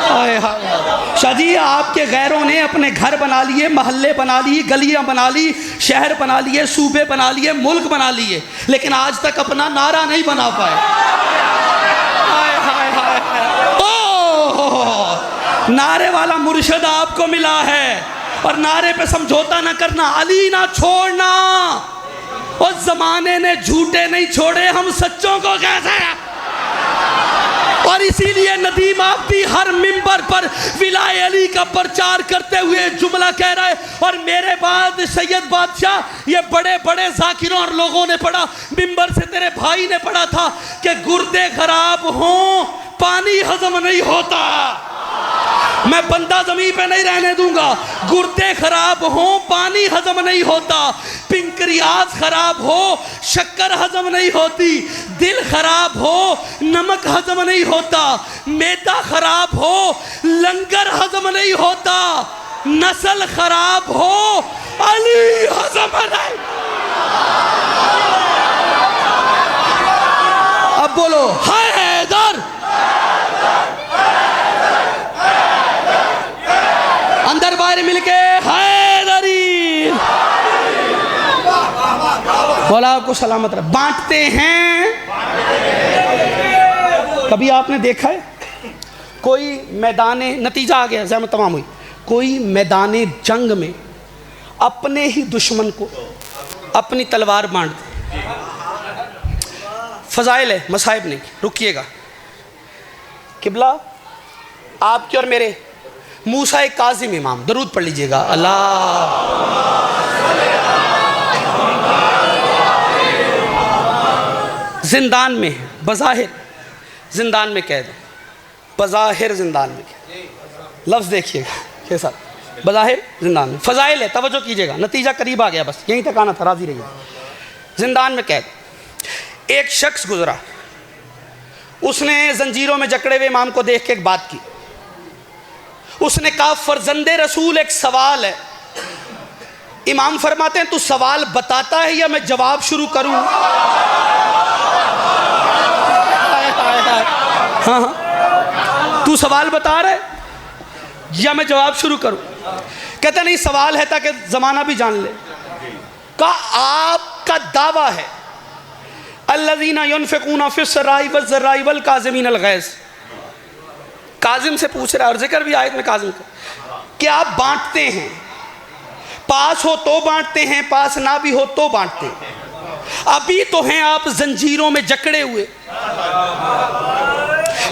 [SPEAKER 1] हाय हाय। शाजी आपके गैरों ने अपने घर बना लिए, महल्ले बना लिए, गलियां बना ली, शहर बना लिए, सूबे बना लिए, मुल्क बना लिए, लेकिन आज तक अपना नारा नहीं बना पाए। हाय हाय हाय हाय। ओह नारे वाला मुर्शिद आपको मिला है। और नारे पे समझौता ना करना, अली ना छोड़ना। उस जमाने ने झूठे नहीं छोड़े, हम सच्चों को कैसे और इसीलिए नदीम आबदी हर मिंबर पर विलाय अली का प्रचार करते हुए जुमला कह रहा है। और मेरे बाद सैयद बादशाह ये बड़े बड़े जाकिरों और लोगों ने पढ़ा, मिंबर से तेरे भाई ने पढ़ा था कि गुर्दे खराब हों पानी हजम नहीं होता। मैं बंदा जमीन पे नहीं रहने दूंगा। गुर्दे खराब हो पानी हजम नहीं होता, पिंक्रियाज खराब हो शक्कर हजम नहीं होती, दिल खराब हो नमक हजम नहीं होता, मैदा खराब हो लंगर हजम नहीं होता, नस्ल खराब हो अली हजम नहीं। अब बोलो हाय हैदर। अंदर बाहर मिलके हैदरी। बोला आपको सलामत रहे। बांटते हैं। कभी आपने देखा है कोई मैदान, नतीजा आ गया जहमत तमाम हुई, कोई मैदान जंग में अपने ही दुश्मन को अपनी तलवार बांट दे? फजाइल है, मसाइब नहीं। रुकिएगा, किबला आपके और मेरे मूसा काजिम इमाम दरूद पढ़ लीजिएगा। अल्लाह जिंदान में, बज़ाहिर जिंदान में कैद, बज़ाहिर जिंदान में कैद। लफ्ज़ देखिएगा के साथ, बज़ाहिर जिंदान में। फजाइल है, तवज्जो कीजिएगा, नतीजा करीब आ गया, बस यहीं तक आना था, राजी रहिए। जिंदान में कैद, एक शख्स गुजरा, उसने जंजीरों में जकड़े हुए इमाम को देख के एक बात की। उसने कहा फर्जंदे रसूल एक सवाल है। इमाम फरमाते हैं तू सवाल बताता है या मैं जवाब शुरू करूं? हाँ, तू सवाल बता रहा है या मैं जवाब शुरू करूं? कहता नहीं, सवाल है ताकि जमाना भी जान ले। कहा आपका दावा है अल्लज़ीना युनफ़िक़ूना फ़िस्सर्राइ वज़्ज़र्राइ वल काज़िमीनल ग़ैज़। काजिम से पूछ रहा है और जिक्र भी आयत में काजिम का, कि आप बांटते हैं, पास हो तो बांटते हैं, पास ना भी हो तो बांटते हैं। अभी तो हैं आप जंजीरों में जकड़े हुए,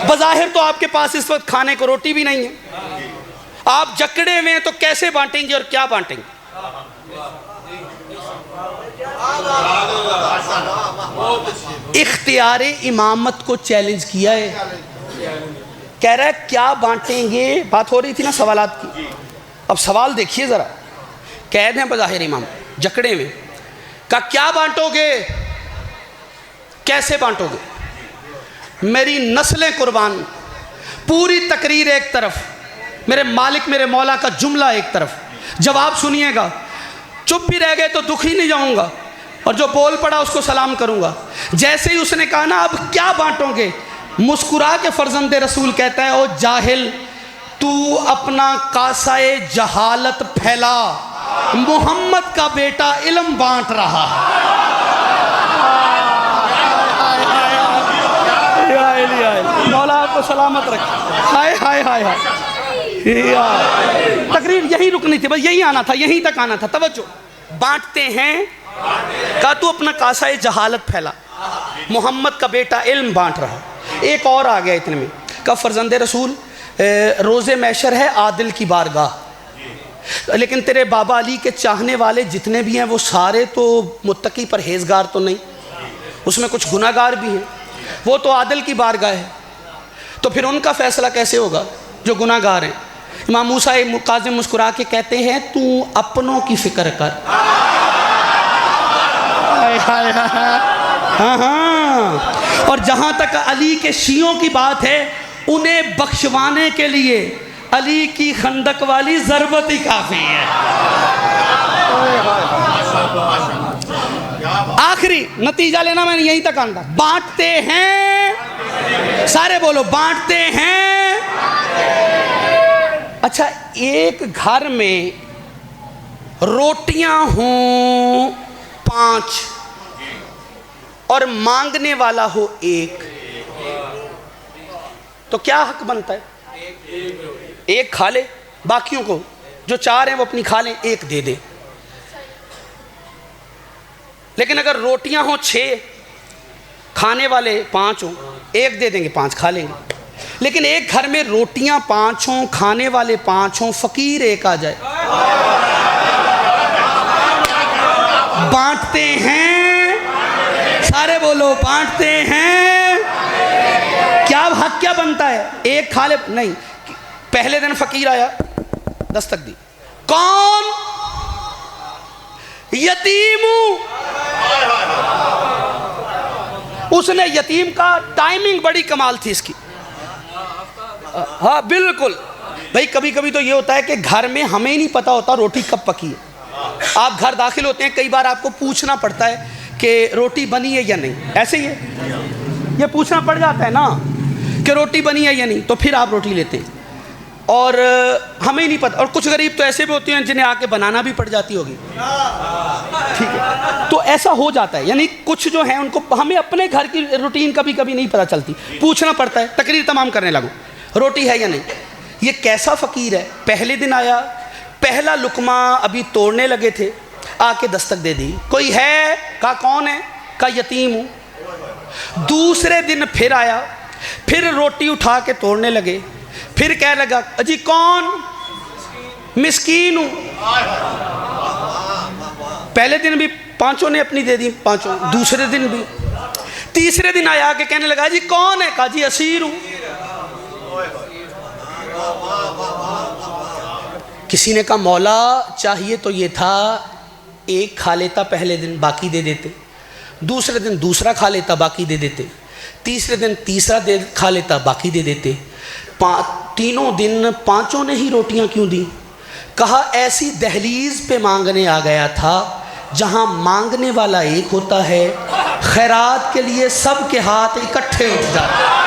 [SPEAKER 1] बज़ाहिर तो आपके पास इस वक्त खाने को रोटी भी नहीं है, आप जकड़े हुए हैं, तो कैसे बांटेंगे और क्या बांटेंगे? इख्तियार इमामत को चैलेंज किया है। कह रहा है क्या बांटेंगे? बात हो रही थी ना सवालात की। अब सवाल देखिए ज़रा, कैद हैं बज़ाहिर इमाम जकड़े में, का क्या बांटोगे, कैसे बांटोगे? मेरी नस्लें कुर्बान, पूरी तकरीर एक तरफ, मेरे मालिक मेरे मौला का जुमला एक तरफ। जवाब सुनिएगा, चुप भी रह गए तो दुखी नहीं जाऊंगा, और जो बोल पड़ा उसको सलाम करूंगा। जैसे ही उसने कहा ना अब क्या बांटोगे, मुस्कुरा के फर्जंदे रसूल कहता है, ओ जाहिल, तू अपना कासाए जहालत फैला, मोहम्मद का बेटा इल्म बांट रहा है। मौला आपको सलामत रखे। हाय हाय हाय हाय। तकरीर यहीं रुकनी थी, बस यहीं आना था, यहीं तक आना था। तवज्जो, बांटते हैं का तू अपना कासाए जहालत फैला, मोहम्मद का बेटा इल्म बांट रहा। एक और आ गया इतने में, का फर्जंदे रसूल रोज़े मैशर है आदिल की बारगाह, लेकिन तेरे बाबा अली के चाहने वाले जितने भी हैं वो सारे तो मुत्तकी परहेजगार तो नहीं, उसमें कुछ गुनाहगार भी हैं, वो तो आदिल की बारगाह है, तो फिर उनका फैसला कैसे होगा जो गुनाहगार हैं? इमाम मूसा काज़िम मुस्कुरा के कहते हैं तू अपनों की फ़िक्र कर। हाँ हाँ, और जहाँ तक अली के शियों की बात है, उन्हें बख्शवाने के लिए अली की खंदक वाली ज़रबत ही काफ़ी है। आखिरी नतीजा लेना, मैंने यहीं तक आना। बांटते हैं, सारे बोलो बांटते हैं। अच्छा, एक घर में रोटियां हों 5 और मांगने वाला हो 1, तो क्या हक बनता है? एक खा ले, बाकियों को जो 4 हैं वो अपनी खा लें, 1 दे दे। लेकिन अगर रोटियां हो 6, खाने वाले 5 हों, 1 दे देंगे, 5 खा लेंगे। लेकिन एक घर में रोटियां 5 हों, खाने वाले 5 हों, फकीर एक आ जाए, बांटते हैं, सारे बोलो बांटते हैं। क्या हक क्या बनता है? एक खा ले नहीं। पहले दिन फकीर आया, दस्तक दी, कौन? यतीम हूं। उसने यतीम का टाइमिंग बड़ी कमाल थी इसकी। हाँ बिल्कुल भाई, कभी कभी तो ये होता है कि घर में हमें ही नहीं पता होता रोटी कब पकी है। आप घर दाखिल होते हैं, कई बार आपको पूछना पड़ता है कि रोटी बनी है या नहीं। ऐसे ही है, ये पूछना पड़ जाता है ना कि रोटी बनी है या नहीं, तो फिर आप रोटी लेते हैं और हमें ही नहीं पता। और कुछ गरीब तो ऐसे भी होते हैं जिन्हें आके बनाना भी पड़ जाती होगी, ठीक है, तो ऐसा हो जाता है। यानी कुछ जो है उनको हमें अपने घर की रूटीन कभी कभी नहीं पता चलती, पूछना पड़ता है। तकरीर तमाम करने लगो, रोटी है या नहीं। ये कैसा फ़कीर है? पहले दिन आया, पहला लुकमा अभी तोड़ने लगे थे, आके दस्तक दे दी, कोई है? कहा कौन है? कहा यतीम हूँ। दूसरे दिन फिर आया, फिर रोटी उठा के तोड़ने लगे, फिर कह लगा अजी कौन? मिस्कीन हूँ। पहले दिन भी 5 ने अपनी दे दी, 5। दूसरे दिन भी, तीसरे दिन आया के कहने लगा जी कौन है? कहा जी असीर हूँ। किसी ने कहा मौला चाहिए तो ये था एक खा लेता पहले दिन, बाकी दे देते। दूसरे दिन दूसरा खा लेता, बाकी दे देते। तीसरे दिन तीसरा खा लेता, बाकी दे देते। तीनों दिन 5 ने ही रोटियां क्यों दी? कहा ऐसी दहलीज पे मांगने आ गया था जहां मांगने वाला एक होता है, खैरात के लिए सब के हाथ इकट्ठे उठ जाते हैं।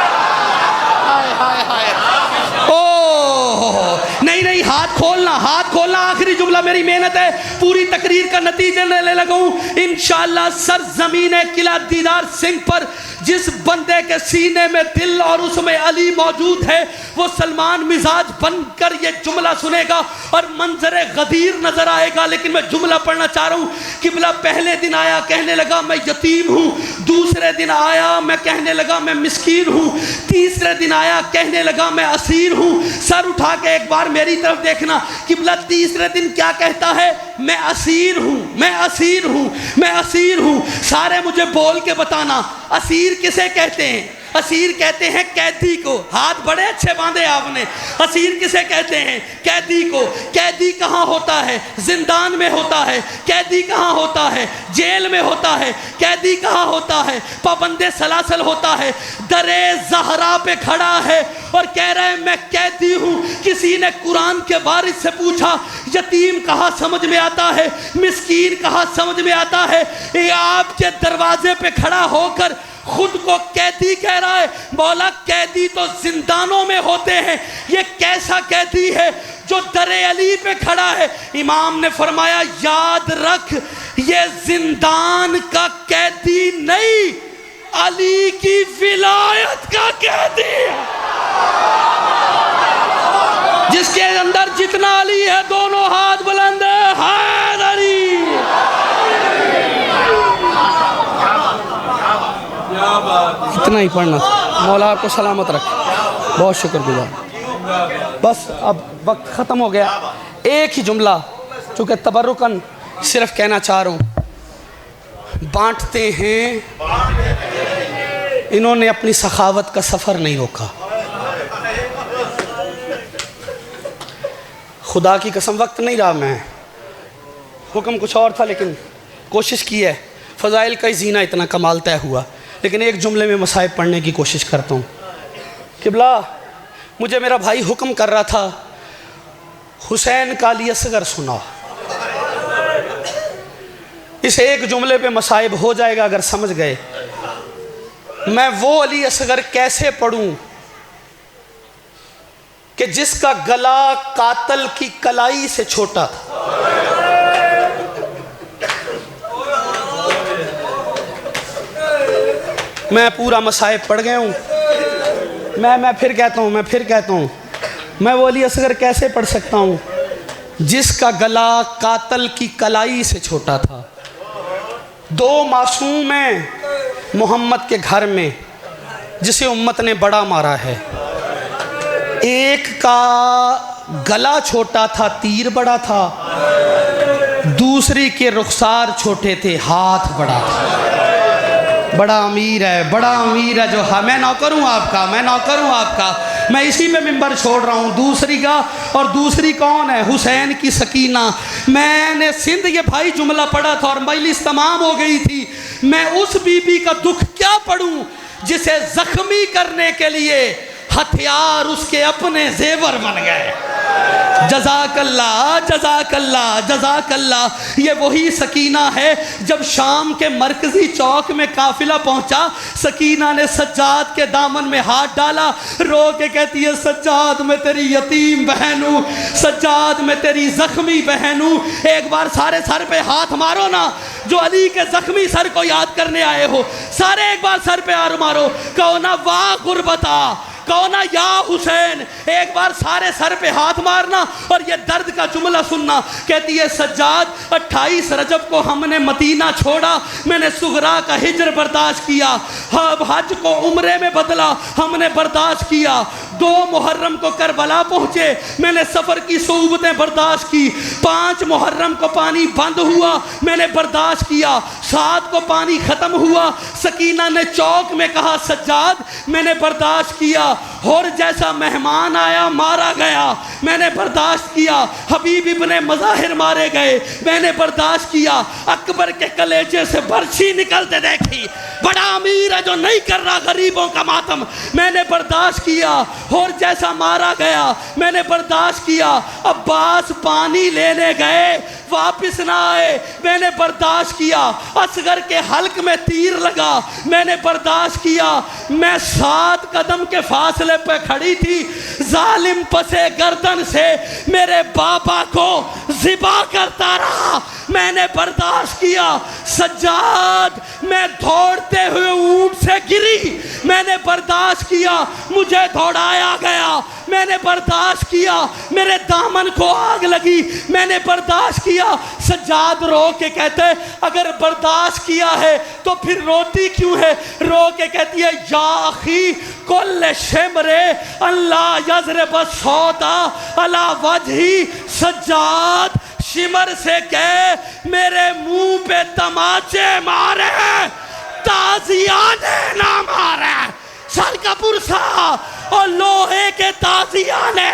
[SPEAKER 1] नहीं, हाथ खोलना, हाथ खोलना। आखिरी जुमला मेरी मेहनत है, पूरी तकरीर का नतीजा लेने लगा हूं इंशाअल्लाह। सरजमीन किला दीदार सिंह पर जिस बंदे के सीने में दिल और उसमें अली मौजूद है, वो सलमान मिजाज बनकर ये जुमला सुनेगा और मंजर गदीर नजर आएगा। लेकिन मैं जुमला पढ़ना चाह रहा हूं। किबला पहले दिन आया, कहने लगा मैं यतीम हूं। दूसरे दिन आया, मैं कहने लगा मैं मिस्कीन हूं। तीसरे दिन आया, कहने लगा मैं असीर हूं। सर उठा के एक बार मेरी तरफ देखना। किबला तीसरे दिन क्या कहता है? मैं असीर हूं, मैं असीर हूं, मैं असीर हूं। सारे मुझे बोल के बताना, असीर किसे कहते हैं? असीर कहते हैं कैदी को। हाथ बड़े अच्छे बांधे आपने। असीर किसे कहते हैं? कैदी को। कैदी कहाँ होता है? जिंदान में होता है। कैदी कहाँ होता है? जेल में होता है। कैदी कहाँ होता है? पाबंदे सलासल होता है। दरे ज़हरा पे खड़ा है और कह रहा है मैं कैदी हूँ। किसी ने कुरान के वारिस से पूछा यतीम कहाँ समझ में आता है, मिस्कीन कहाँ समझ में आता है? ये आपके दरवाजे पे खड़ा होकर खुद को कैदी कह रहा है। मौला कैदी तो जिंदानों में होते हैं, ये कैसा कैदी है जो दरे अली पे खड़ा है? इमाम ने फरमाया याद रख, ये जिंदान का कैदी नहीं, अली की विलायत का कैदी है। जिसके अंदर जितना अली है, दोनों हाथ बुलंद है, हैदरी। इतना ही पढ़ना था। मौला आपको सलामत रखे, बहुत शुक्रगुजार। बस अब वक्त ख़त्म हो गया। एक ही जुमला चूँकि तबरुकन सिर्फ कहना चाह रहा हूँ, बांटते हैं। इन्होंने अपनी सखावत का सफ़र नहीं रोका। खुदा की कसम वक्त नहीं रहा, मैं हुक्म कुछ और था लेकिन कोशिश की है। फ़ज़ाइल का ही जीना इतना कमाल तय हुआ, लेकिन एक जुमले में मसाइब पढ़ने की कोशिश करता हूँ। किबला मुझे मेरा भाई हुक्म कर रहा था हुसैन का अली असगर सुना। इस एक जुमले पे मसाइब हो जाएगा अगर समझ गए। मैं वो अली असगर कैसे पढ़ूं कि जिसका गला कातल की कलाई से छोटा था। मैं पूरा मसाइब पढ़ गया हूँ। मैं फिर कहता हूँ, मैं वो अली असगर कैसे पढ़ सकता हूँ जिसका गला कातल की कलाई से छोटा था। 2 मासूम हैं मोहम्मद के घर में जिसे उम्मत ने बड़ा मारा है। एक का गला छोटा था, तीर बड़ा था, दूसरी के रुखसार छोटे थे, हाथ बड़ा था। बड़ा अमीर है, बड़ा अमीर है जो, हाँ मैं नौकर हूँ आपका, मैं नौकर हूँ आपका, मैं इसी पे मिंबर छोड़ रहा हूँ। दूसरी का, और दूसरी कौन है? हुसैन की सकीना। मैंने सिंध ये भाई जुमला पढ़ा था और मजलिस तमाम हो गई थी। मैं उस बीबी का दुख क्या पढ़ूं जिसे जख्मी करने के लिए हथियार उसके अपने जेवर बन गए। जज़ाकल्लाह जज़ाकल्लाह जज़ाकल्लाह। ये वही सकीना है जब शाम के मरकजी चौक में काफिला पहुंचा, सकीना ने सज्जाद के दामन में हाथ डाला, रो के कहती है सज्जाद मैं तेरी यतीम बहन हूँ, सज्जाद मैं तेरी जख्मी बहन हूँ। एक बार सारे सर पे हाथ मारो ना, जो अली के जख्मी सर को याद करने आए हो, सारे एक बार सर पे हाथ मारो, कहो ना वाह गुरबता, कहो ना या हुसैन। एक बार सारे सर पे हाथ मारना और ये दर्द का जुमला सुनना। कहती है सज्जाद 28 रजब को हमने मदीना छोड़ा, मैंने सुगरा का हिजर बर्दाश्त किया, अब हज को उम्रे में बदला, हमने बर्दाश्त किया। 2 मुहर्रम को करबला पहुँचे, मैंने सफ़र की सोबतें बर्दाश्त की। 5 मुहर्रम को पानी बंद हुआ, मैंने बर्दाश्त किया। 7 को पानी ख़त्म हुआ, सकीना ने चौक में कहा सज्जाद मैंने बर्दाश्त किया। और जैसा मेहमान आया मारा गया, मैंने बर्दाश्त किया। हबीब इब्ने मज़ाहिर मारे गए, मैंने बर्दाश्त किया। अकबर के कलेजे से बर्छी निकलते देखी, बड़ा अमीर है जो नहीं कर रहा गरीबों का मातम, मैंने बर्दाश्त किया। और जैसा मारा गया मैंने बर्दाश्त किया। अब्बास पानी लेने गए, वापिस ना आए, मैंने बर्दाश्त किया। असगर के हल्क में तीर लगा, मैंने बर्दाश्त किया। मैं 7 कदम के फासले पे खड़ी थी, जालिम पसे गर्दन से मेरे बाबा को ज़िबा करता रहा, मैंने बर्दाश्त किया। सज्जाद मैं दौड़ते हुए ऊंट से गिरी, मैंने बर्दाश्त किया। मुझे दौड़ाया गया, मैंने बर्दाश्त किया। मेरे दामन को आग लगी, मैंने बर्दाश्त किया। सज्जाद रो के कहते अगर बर्दाश्त किया है तो फिर रोती क्यों है? रो के कहती है या अखी कुल शिमरे अल्लाह यज़रिब सौदा अला वजही। सज्जाद शिमर से कह मेरे मुंह पे तमाचे मारे, ताजियाने ना मारे, सर का पुरसा और लोहे के ताजियाने।